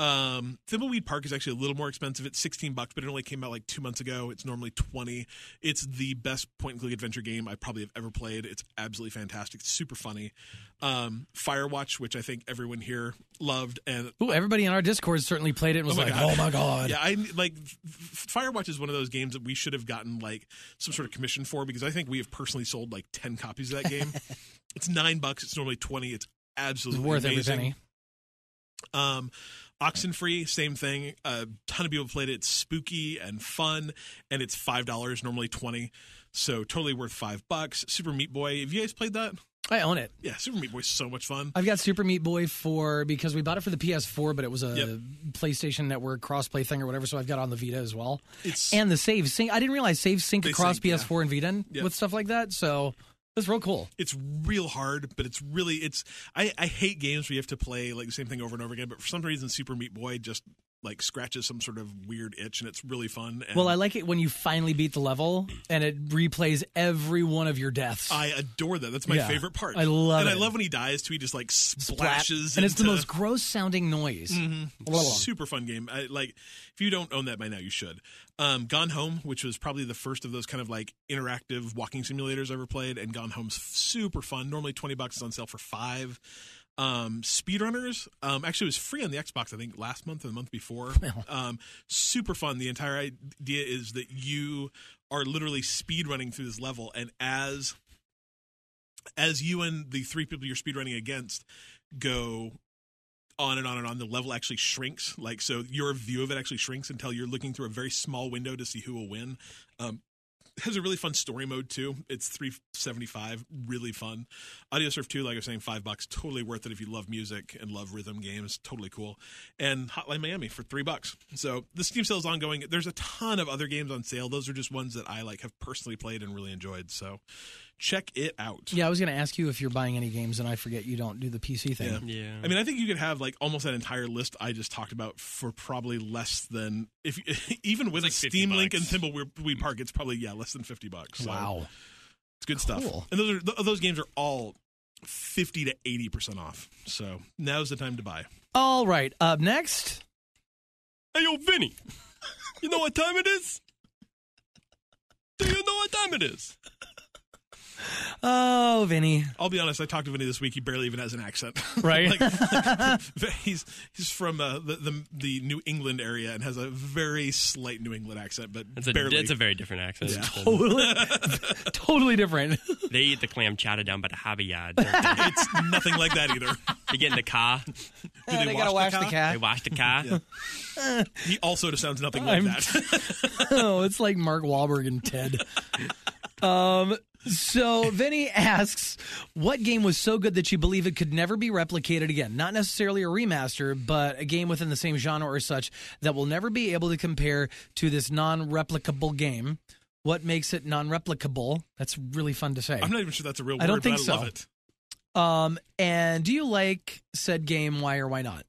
Thimbleweed Park is actually a little more expensive. It's $16, but it only came out like 2 months ago. It's normally $20. It's the best point-and-click adventure game I probably have ever played. It's absolutely fantastic. It's super funny. Firewatch, which I think everyone here loved, and Ooh, everybody in our Discord certainly played it and was Oh my like, God. oh my God. yeah, I like Firewatch is one of those games that we should have gotten like some sort of commission for, because I think we have personally sold like 10 copies of that game. It's $9. It's normally $20. It's absolutely It's worth amazing. every penny. Oxenfree, same thing. A ton of people played it. It's spooky and fun, and it's $5, normally $20. So totally worth $5. Super Meat Boy. Have you guys played that? I own it. Yeah, Super Meat Boy is so much fun. I've got Super Meat Boy because we bought it for the PS4, but it was a Yep. PlayStation Network crossplay thing or whatever, so I've got it on the Vita as well. It's And the save sync. I didn't realize save sync They across sync, yeah. PS4 and Vita Yep. with stuff like that, so it's real cool. it's real hard, but it's I hate games where you have to play like the same thing over and over again, but for some reason Super Meat Boy just like scratches some sort of weird itch, and it's really fun. And Well, I like it when you finally beat the level and it replays every one of your deaths. I adore that. That's my Yeah. favorite part. I love and it. I love when he dies too. He just like Splat. splashes, and it's the into- most gross sounding noise. Blah. Super fun game. If you don't own that by now, you should. Gone Home, which was probably the first of those kind of like interactive walking simulators I ever played, and Gone Home's super fun. Normally $20, is on sale for $5. Speedrunners, actually it was free on the Xbox, I think last month or the month before. Super fun. The entire idea is that you are literally speedrunning through this level, and as you and the 3 people you're speedrunning against go on and on and on, the level actually shrinks. Like, so your view of it actually shrinks until you're looking through a very small window to see who will win. Has a really fun story mode too. It's $3.75, really fun. Audio Surf 2, like I was saying, $5, totally worth it if you love music and love rhythm games. Totally cool. And Hotline Miami for $3. So the Steam sale is ongoing. There's a ton of other games on sale. Those are just ones that I like have personally played and really enjoyed. So check it out. Yeah, I was going to ask you if you're buying any games, and I forget you don't do the PC thing. Yeah. Yeah. I mean, I think you could have like almost that entire list I just talked about for probably less than even with It's a like Steam $50. Link and Thimbleweed Park, it's probably less than $50. So Wow. it's good stuff. Cool. And those games are all 50 to 80% off. So now's the time to buy. All right, up next. Hey, yo, Vinny. You know what time it is? Do you know what time it is? Oh, Vinny. I'll be honest, I talked to Vinny this week. He barely even has an accent. Right. He's from the New England area and has a very slight New England accent, but barely. It's a very different accent. Yeah. Totally different. They eat the clam chowder down by the hobby yard. It's nothing like that either. They get in the car. Do they gotta wash the They cat. wash the car. Yeah. He also sounds nothing like that. Oh, it's like Mark Wahlberg and Ted. So Vinny asks, what game was so good that you believe it could never be replicated again? Not necessarily a remaster, but a game within the same genre or such that will never be able to compare to this non-replicable game. What makes it non-replicable? That's really fun to say. I'm not even sure that's a real word, I don't think but I so. love it. And do you like said game? Why or why not?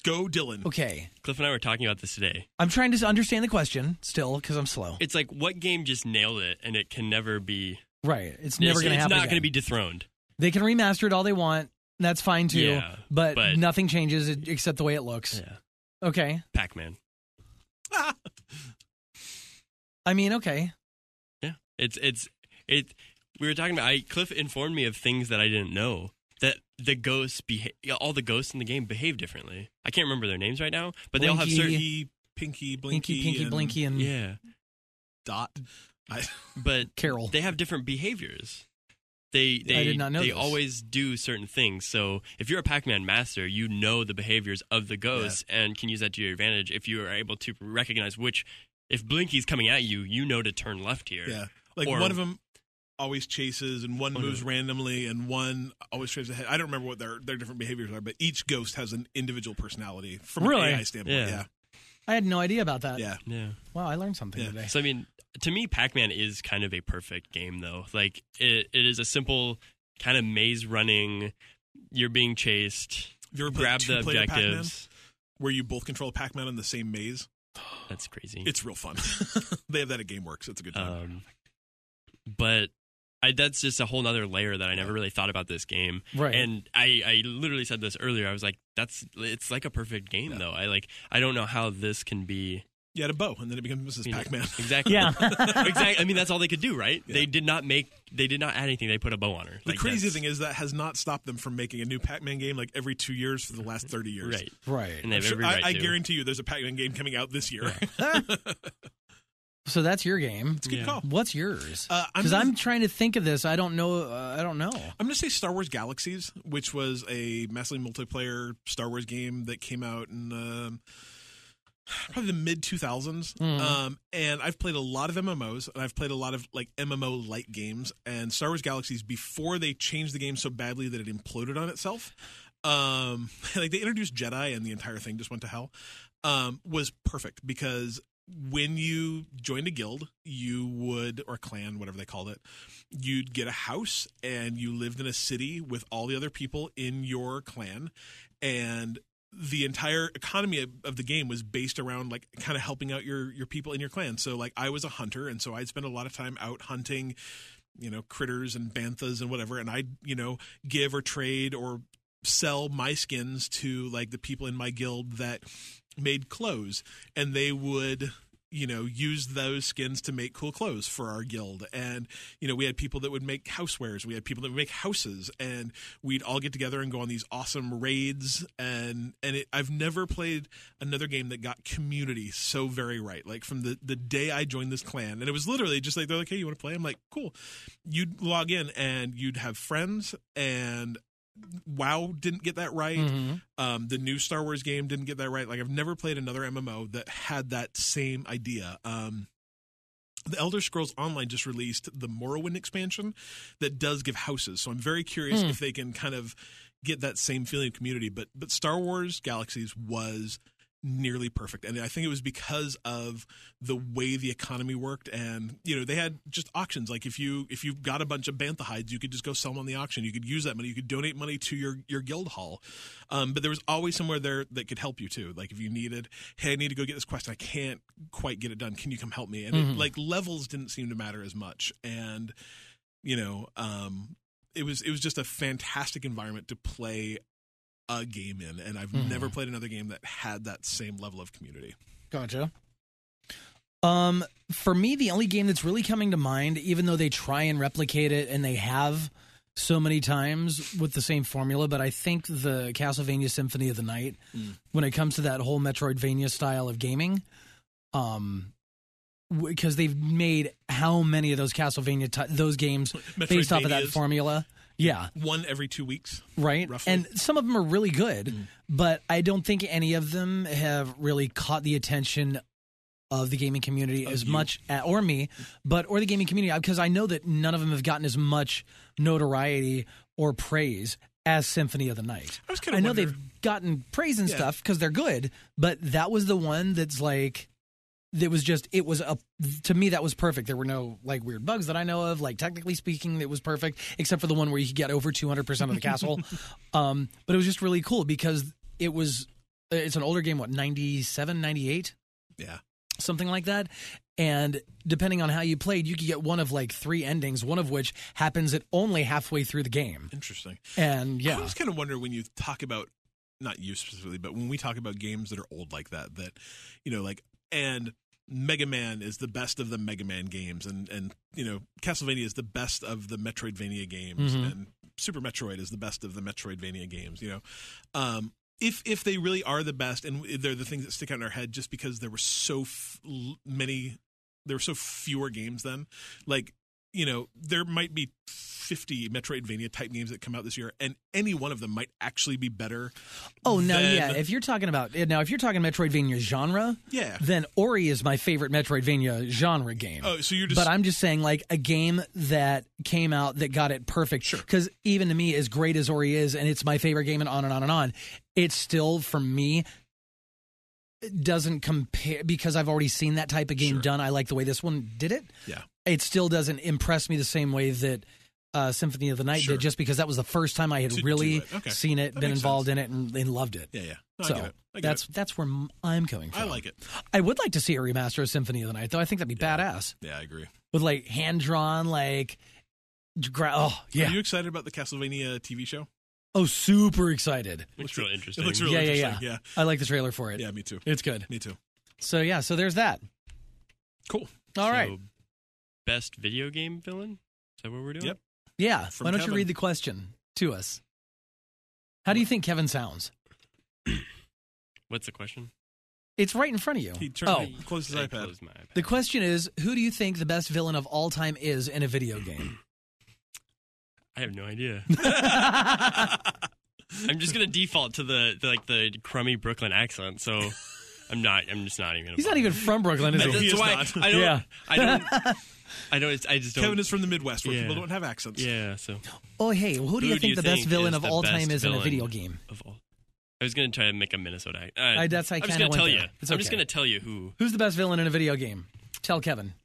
Go, Dylan. Okay. Cliff and I were talking about this today. I'm trying to understand the question still because I'm slow. It's like, what game just nailed it and it can never be... Right. It's never going to happen It's not again. going to be dethroned. They can remaster it all they want. That's fine too. Yeah, but but- nothing changes except the way it looks. Yeah. Okay. Pac-Man. I mean, okay. Yeah. We were talking about... Cliff informed me of things that I didn't know. That the ghosts all the ghosts in the game behave differently. I can't remember their names right now, but they all have certain... Pinky, Blinky, Pinky, and Blinky, and Yeah. Dot. But Carol. they have different behaviors. They I did not know They this. always do certain things. So if you're a Pac-Man master, you know the behaviors of the ghosts and can use that to your advantage. If you are able to recognize if Blinky's coming at you, you know to turn left here. Yeah. Like one of them always chases and one moves randomly and one always traves ahead. I don't remember what their different behaviors are, but each ghost has an individual personality from an AI standpoint. Yeah. I had no idea about that. Yeah. Yeah. Wow, I learned something today. So I mean, to me, Pac-Man is kind of a perfect game, though. Like it is a simple kind of maze running. You're being chased. Have you ever grab played the two-player objectives. Pac-Man, where you both control Pac-Man in the same maze? That's crazy. It's real fun. They have that at GameWorks. It's a good time. But that's just a whole nother layer that I never really thought about this game. Right. And I literally said this earlier. I was like, it's like a perfect game, though. I don't know how this can be. You had a bow, and then it becomes Mrs. Pac-Man. Exactly. Yeah. Exactly. I mean, that's all they could do, right? Yeah. They did not add anything. They put a bow on her. The crazy thing is that has not stopped them from making a new Pac-Man game like every 2 years for the last 30 years. Right. Right. And they have every right I to. guarantee you there's a Pac-Man game coming out this year. So that's your game. It's a good call. What's yours? Because I'm trying to think of this. I don't know. I'm going to say Star Wars Galaxies, which was a massively multiplayer Star Wars game that came out in probably the mid 2000s. And I've played a lot of MMOs, and I've played a lot of like MMO light games. And Star Wars Galaxies, before they changed the game so badly that it imploded on itself, like they introduced Jedi and the entire thing just went to hell, was perfect because when you joined a guild, you would, or clan, whatever they called it, you'd get a house and you lived in a city with all the other people in your clan. And the entire economy of the game was based around like kind of helping out your people in your clan. So like I was a hunter, and so I'd spend a lot of time out hunting, critters and banthas and whatever. And I'd, give or trade or sell my skins to like the people in my guild that made clothes, and they would use those skins to make cool clothes for our guild. And we had people that would make housewares, we had people that would make houses, and we'd all get together and go on these awesome raids. And I've never played another game that got community so very right. Like from the day I joined this clan, and it was literally just like, they're like, hey, you want to play? I'm like, cool. You'd log in and you'd have friends, and WoW didn't get that right. The new Star Wars game didn't get that right. Like I've never played another MMO that had that same idea. The Elder Scrolls Online just released the Morrowind expansion that does give houses. So I'm very curious if they can kind of get that same feeling of community. But Star Wars Galaxies was nearly perfect, and I think it was because of the way the economy worked. And they had just auctions. Like if you got a bunch of bantha hides, you could just go sell them on the auction. You could use that money, you could donate money to your guild hall, but there was always somewhere there that could help you too. Like if you needed, hey, I need to go get this quest, I can't quite get it done, can you come help me? And it, like levels didn't seem to matter as much. And it was just a fantastic environment to play a game in, and I've never played another game that had that same level of community. Gotcha. For me, the only game that's really coming to mind, even though they try and replicate it, and they have so many times with the same formula, but I think the Castlevania Symphony of the Night, when it comes to that whole Metroidvania style of gaming, because they've made how many of those Castlevania those games based off of that formula. Yeah. One every 2 weeks. Right. Roughly. And some of them are really good, but I don't think any of them have really caught the attention of the gaming community as much, or me, or the gaming community, because I know that none of them have gotten as much notoriety or praise as Symphony of the Night. I know they've gotten praise and stuff because they're good, but that was the one that's like, to me, that was perfect. There were no like weird bugs that I know of. Like technically speaking, it was perfect, except for the one where you could get over 200% of the castle. But it was just really cool because it was It's an older game, what, 97, 98? Yeah. Something like that. And depending on how you played, you could get one of like 3 endings, one of which happens at only halfway through the game. Interesting. And I always kind of wonder when you talk about, not you specifically, but when we talk about games that are old like that, like, and Mega Man is the best of the Mega Man games, and Castlevania is the best of the Metroidvania games, and Super Metroid is the best of the Metroidvania games, if they really are the best, and they're the things that stick out in our head just because there were so fewer games then, like, there might be 50 Metroidvania type games that come out this year, and any one of them might actually be better. Oh, no, yeah. If you're talking Metroidvania genre, then Ori is my favorite Metroidvania genre game. Oh, so you're just. But I'm just saying, like, a game that came out that got it perfect. Sure. Because even to me, as great as Ori is, and it's my favorite game, and on and on and on, it's still, for me, doesn't compare, because I've already seen that type of game done. I like the way this one did it. Yeah. It still doesn't impress me the same way that Symphony of the Night did, just because that was the first time I had really seen it, been involved in it, and loved it. Yeah. No, so I get it. That's where I'm coming from. I like it. I would like to see a remaster of Symphony of the Night, though. I think that'd be badass. Yeah, I agree. With like hand drawn, like, Are you excited about the Castlevania TV show? Oh, super excited. Looks really interesting. It looks really interesting. Yeah. I like the trailer for it. Yeah, me too. It's good. Me too. So there's that. Cool. All right. Best video game villain? Is that what we're doing? Yep. Yeah. From Why don't Kevin. you read the question to us? How do you think Kevin sounds? What's the question? It's right in front of you. He closed his iPad. Closed my iPad. The question is, who do you think the best villain of all time is in a video game? I have no idea. I'm just gonna default to the crummy Brooklyn accent, so I'm just not even. He's not even from Brooklyn, is he? That's why not. I don't. Yeah. I just don't. Kevin is from the Midwest, where people don't have accents. Yeah. So. Oh, hey, who do you think the best villain is of the all best time is in a villain video game? Of all, I was gonna try to make a Minnesota accent. I I'm just gonna tell you. I'm just gonna tell you who. Who's the best villain in a video game? Tell Kevin.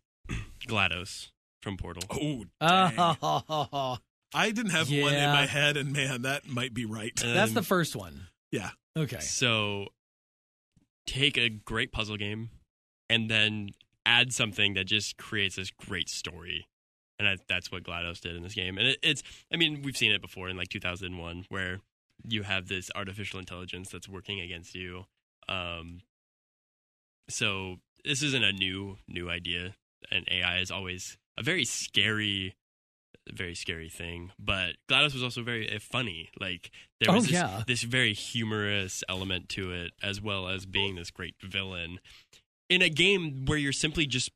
GLaDOS from Portal. Oh, dang. I didn't have one in my head, and man, that might be right. That's the first one. Yeah. Okay. So take a great puzzle game and then add something that just creates this great story. And that's what GLaDOS did in this game. And we've seen it before in like 2001 where you have this artificial intelligence that's working against you. So this isn't a new idea. And AI is always a very scary thing, but GLaDOS was also very funny. Like there was this very humorous element to it, as well as being this great villain in a game where you're simply just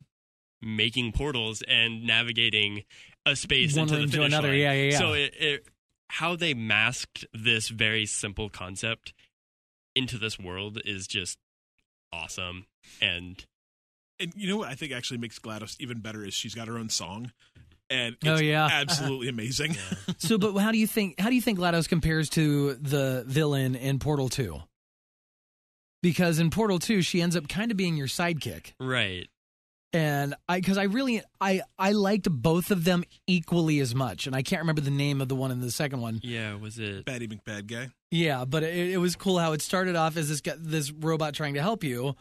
making portals and navigating a space one into the room to finish another. line. Yeah. So how they masked this very simple concept into this world is just awesome. And you know what I think actually makes GLaDOS even better is she's got her own song. And it's absolutely amazing. Yeah. So, but how do you think GLaDOS compares to the villain in Portal 2? Because in Portal 2, she ends up kind of being your sidekick, right? And I liked both of them equally as much, and I can't remember the name of the one in the second one. Yeah, was it Batty McBad Guy? Yeah, but it was cool how it started off as this robot trying to help you.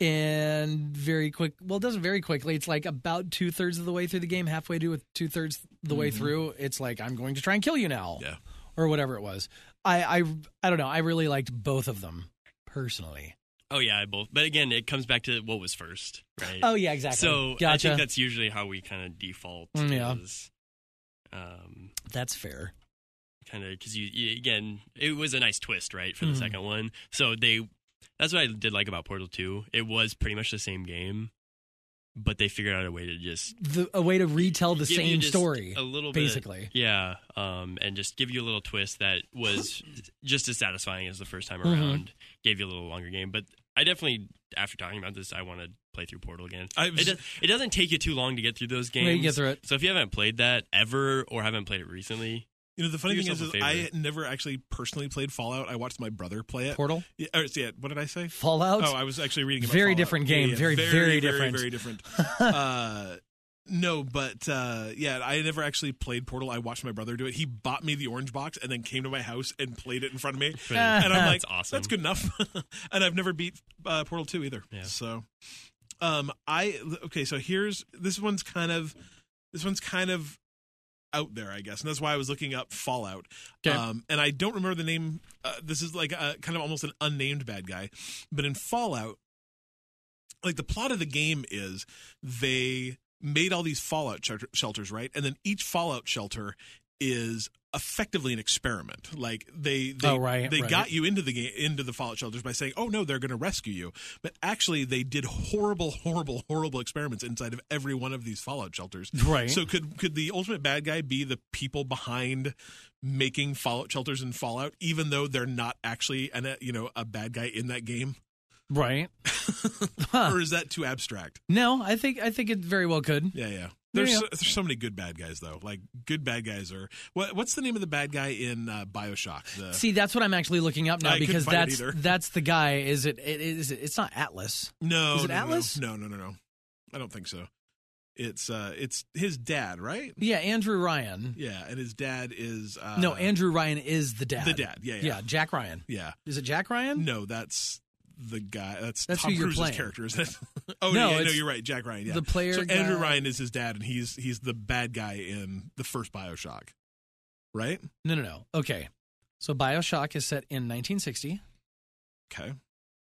And it doesn't very quickly. It's like about 2/3 of the way through the game, halfway to 2/3 the way through. It's like, I'm going to try and kill you now. Yeah. Or whatever it was. I don't know. I really liked both of them personally. Oh yeah, both. But again, it comes back to what was first, right? Oh yeah, exactly. So gotcha. I think that's usually how we kind of default. Yeah. That's fair. Kind of because again, it was a nice twist, right, for the second one. So that's what I did like about Portal 2. It was pretty much the same game, but they figured out a way to just a way to retell the same story, a little basically. Bit, yeah, and just give you a little twist that was just as satisfying as the first time around. Gave you a little longer game, but I definitely, after talking about this, I want to play through Portal again. It doesn't take you too long to get through those games. Yeah, you get through it. So if you haven't played that ever or haven't played it recently. The funny thing is I never actually personally played Fallout. I watched my brother play it. Portal? Yeah, what did I say? Fallout? Oh, I was actually reading about very Fallout. different game. Yeah, very different. Very different. No, but I never actually played Portal. I watched my brother do it. He bought me the orange box and then came to my house and played it in front of me. And I'm like, That's awesome. That's good enough. And I've never beat Portal 2 either. Yeah. So, so this one's kind of out there, I guess, and that's why I was looking up Fallout. Okay. And I don't remember the name. This is like a kind of almost an unnamed bad guy, but in Fallout, like the plot of the game is they made all these Fallout shelters, right? And then each Fallout shelter is effectively an experiment. Like they got you into the game, into the Fallout shelters by saying, "Oh no, they're going to rescue you," but actually they did horrible experiments inside of every one of these Fallout shelters. Right. So could the ultimate bad guy be the people behind making Fallout shelters in Fallout, even though they're not actually a bad guy in that game? Right. Huh. Or is that too abstract? No, I think it very well could. Yeah. There's so many good bad guys though. Like good bad guys are what's the name of the bad guy in BioShock? See, that's what I'm actually looking up now because that's the guy. It's not Atlas. No, is it Atlas? No. I don't think so. It's his dad, right? Yeah, Andrew Ryan. Yeah, and his dad is no, Andrew Ryan is the dad. The dad, yeah. Jack Ryan. Yeah. Is it Jack Ryan? No, that's the guy. That's Tom who you're Cruise's playing. Character, isn't it? No, no, you're right. Jack Ryan. Yeah, the player. So Andrew guy. Ryan is his dad, and he's the bad guy in the first BioShock, right? No. Okay, so BioShock is set in 1960. Okay.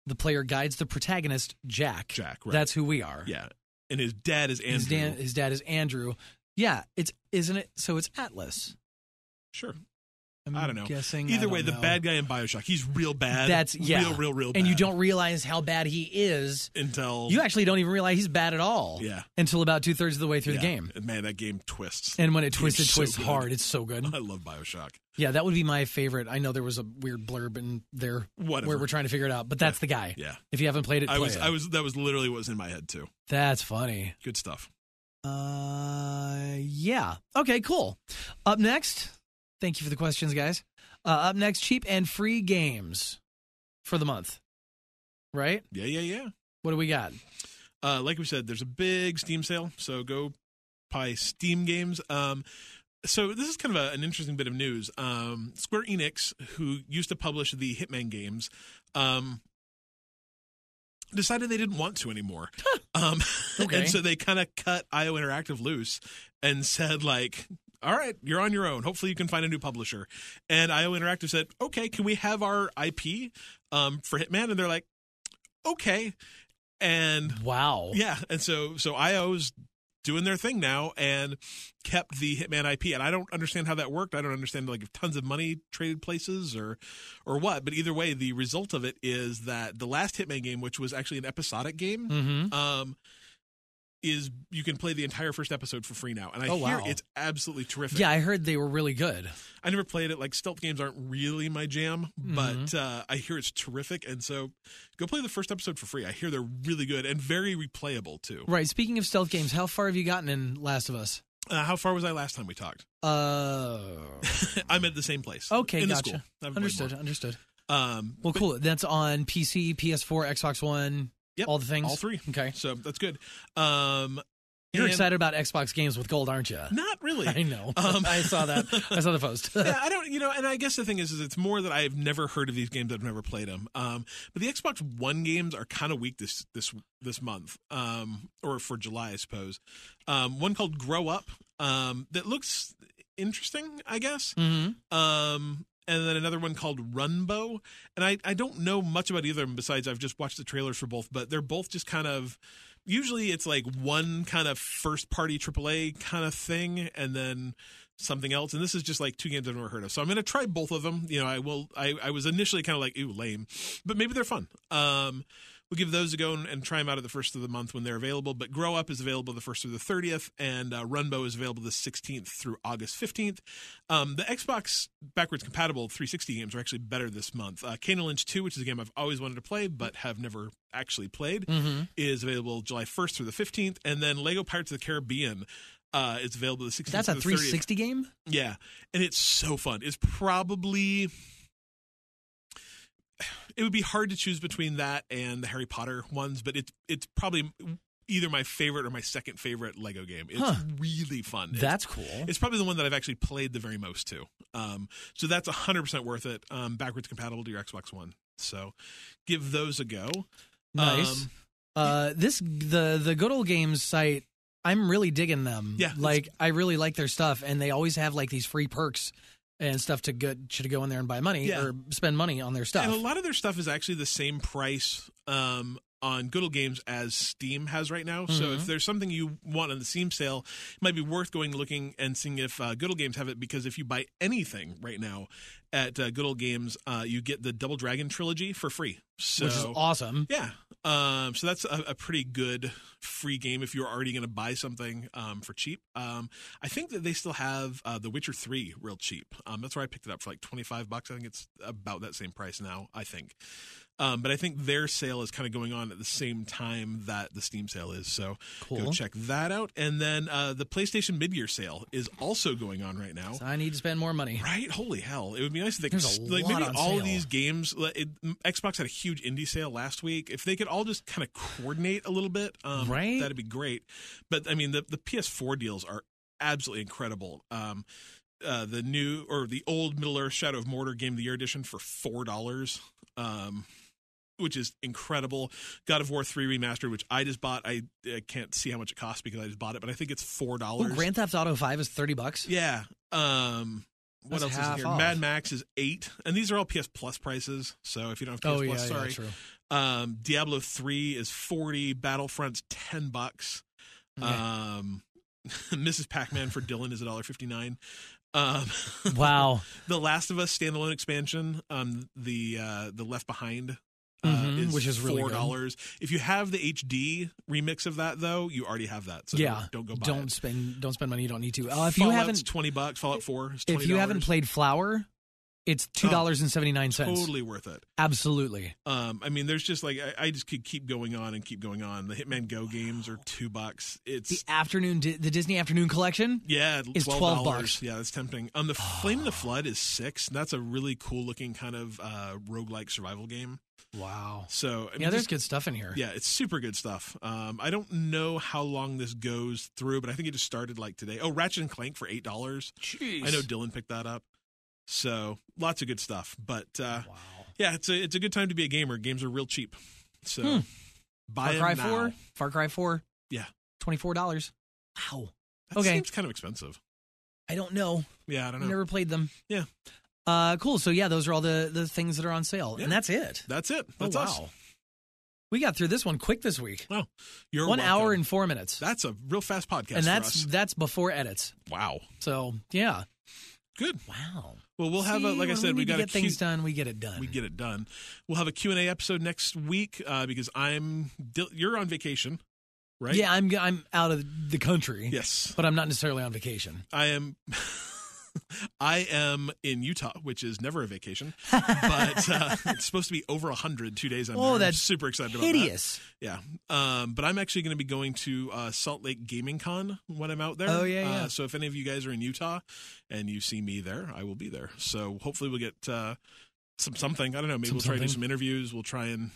The player guides the protagonist, Jack. Jack, right. That's who we are. Yeah, and his dad is Andrew. His dad is Andrew. Yeah, isn't it? So it's Atlas. Sure. I'm I don't know. Guessing. Either way, the bad guy in BioShock, he's real bad. That's real bad. And you don't realize how bad he is until you actually don't even realize he's bad at all. Yeah. Until about 2/3 of the way through the game. And man, that game twists. And when it twists, it twists so hard. It's so good. I love BioShock. Yeah, that would be my favorite. I know there was a weird blurb in there where we're trying to figure it out, but that's the guy. Yeah. If you haven't played it, play it. That was literally what was in my head too. That's funny. Good stuff. Yeah. Okay, cool. Up next, thank you for the questions, guys. Up next, cheap and free games for the month. Right? Yeah. What do we got? Like we said, there's a big Steam sale, so go buy Steam games. So this is kind of an interesting bit of news. Square Enix, who used to publish the Hitman games, decided they didn't want to anymore. Okay. And so they kind of cut IO Interactive loose and said, like, all right, you're on your own. Hopefully you can find a new publisher. And IO Interactive said, okay, can we have our IP for Hitman? And they're like, okay. And wow. Yeah. And so IO's doing their thing now and kept the Hitman IP. And I don't understand how that worked. I don't understand like if tons of money traded places or what. But either way, the result of it is that the last Hitman game, which was actually an episodic game, is you can play the entire first episode for free now. And I hear it's absolutely terrific. Yeah, I heard they were really good. I never played it. Like stealth games aren't really my jam, but I hear it's terrific. And so go play the first episode for free. I hear they're really good and very replayable too. Right. Speaking of stealth games, how far have you gotten in Last of Us? How far was I last time we talked? I'm at the same place. Okay, in gotcha. The school. Understood. Well, cool. That's on PC, PS4, Xbox One. Yep, all the things. All three. Okay. So that's good. You're excited about Xbox games with gold, aren't you? Not really. I know. I saw that. I saw the post. Yeah, I don't, and I guess the thing is it's more that I've never heard of these games. I've never played them. But the Xbox One games are kind of weak this month, or for July, I suppose. One called Grow Up, that looks interesting, I guess. And then another one called Runbow. And I don't know much about either of them besides I've just watched the trailers for both, but they're both just kind of, usually it's like one kind of first party AAA kind of thing and then something else. And this is just like two games I've never heard of. So I'm going to try both of them. I was initially kind of like, ooh, lame, but maybe they're fun. We'll give those a go and try them out at the first of the month when they're available. But Grow Up is available the 1st through the 30th, and Runbow is available the 16th through August 15th. The Xbox backwards compatible 360 games are actually better this month. Kane and Lynch 2, which is a game I've always wanted to play but have never actually played, is available July 1st through the 15th. And then Lego Pirates of the Caribbean is available the 16th That's through a the 30th. 360 game? Yeah, and it's so fun. It's probably... It would be hard to choose between that and the Harry Potter ones, but it's probably either my favorite or my second favorite Lego game. It's really fun. That's cool. It's probably the one that I've actually played the very most too. So that's 100% worth it. Backwards compatible to your Xbox One. So give those a go. Nice. The Good Old Games site, I'm really digging them. Yeah. Like, I really like their stuff, and they always have like these free perks and stuff to go in there and buy money or spend money on their stuff. And a lot of their stuff is actually the same price on Good Old Games as Steam has right now. So if there's something you want on the Steam sale, it might be worth looking and seeing if Good Old Games have it, because if you buy anything right now at Good Old Games, you get the Double Dragon trilogy for free. So, which is awesome. Yeah. So that's a pretty good free game if you're already going to buy something for cheap. I think that they still have The Witcher 3 real cheap. That's where I picked it up for like $25. I think it's about that same price now, I think. But I think their sale is kind of going on at the same time that the Steam sale is. So go check that out. And then the PlayStation mid-year sale is also going on right now. So I need to spend more money. Right? Holy hell. It would be nice if they There's could, a lot maybe on all sale. of these games, Xbox had a huge indie sale last week. If they could all just kind of coordinate a little bit, right? That'd be great. But I mean, the PS4 deals are absolutely incredible. The new or the old Middle-earth Shadow of Mordor Game of the Year edition for $4. Which is incredible. God of War 3 Remastered, which I just bought. I can't see how much it costs because I just bought it, but I think it's $4. Oh, Grand Theft Auto 5 is $30. Yeah. What else is in here? off. Mad Max is $8, and these are all PS Plus prices. So if you don't have PS Plus, sorry. Yeah, true. Diablo 3 is $40. Battlefront's $10. Mrs. Pac-Man for Dylan is $1.59. Wow. The Last of Us standalone expansion, the Left Behind. Which is really $4. good. If you have the HD remix of that, though, you already have that. So don't go buy it. Don't spend money you don't need to. If Fallout's you haven't $20, Fallout 4 is $20. If you haven't played Flower, it's $2.79. Totally worth it. Absolutely. I mean, there's just I just could keep going on and keep going on. The Hitman Go games are $2. It's the Disney Afternoon Collection. Yeah, is $12. Yeah, that's tempting. The Flame in the Flood is $6. That's a really cool looking kind of roguelike survival game. Wow. So I mean, there's good stuff in here. Yeah, it's super good stuff. I don't know how long this goes through, but I think it just started today. Oh, Ratchet and Clank for $8. Jeez. I know Dylan picked that up. So lots of good stuff. But wow. Yeah, it's a good time to be a gamer. Games are real cheap. So buy them now. Far Cry 4. Yeah. $24. Wow. That seems kind of expensive. I don't know. Yeah, I don't know. I've never played them. Yeah. Cool. So yeah, those are all the things that are on sale, and that's it. That's it. That's us. We got through this one quick this week. Oh, you're 1 welcome. hour and 4 minutes. That's a real fast podcast, and that's before edits. Wow. So yeah, good. Wow. Well, we'll have like I said, we got to get things done. We get it done. We get it done. We'll have a Q&A episode next week because you're on vacation, right? Yeah, I'm out of the country. Yes, but I'm not necessarily on vacation. I am. I am in Utah, which is never a vacation, but it's supposed to be over 100 2 days. That's super excited hideous. About that. Yeah. But I'm actually going to be going to Salt Lake Gaming Con when I'm out there. Oh, yeah. So if any of you guys are in Utah and you see me there, I will be there. So hopefully we'll get something. I don't know. Maybe we'll try to do some interviews. We'll try and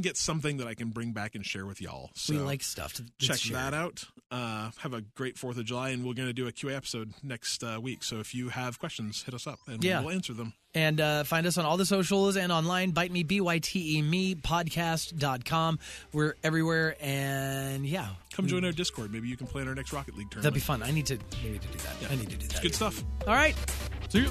get something that I can bring back and share with y'all. So we like stuff to check that out. Have a great 4th of July, and we're going to do a QA episode next week. So if you have questions, hit us up, and we'll answer them. And find us on all the socials and online. Bite me, BYTE me, podcast.com. We're everywhere, and come join our Discord. Maybe you can play in our next Rocket League tournament. That'd be fun. I need to do that. Yeah. I need to do that. It's good stuff. All right. See you.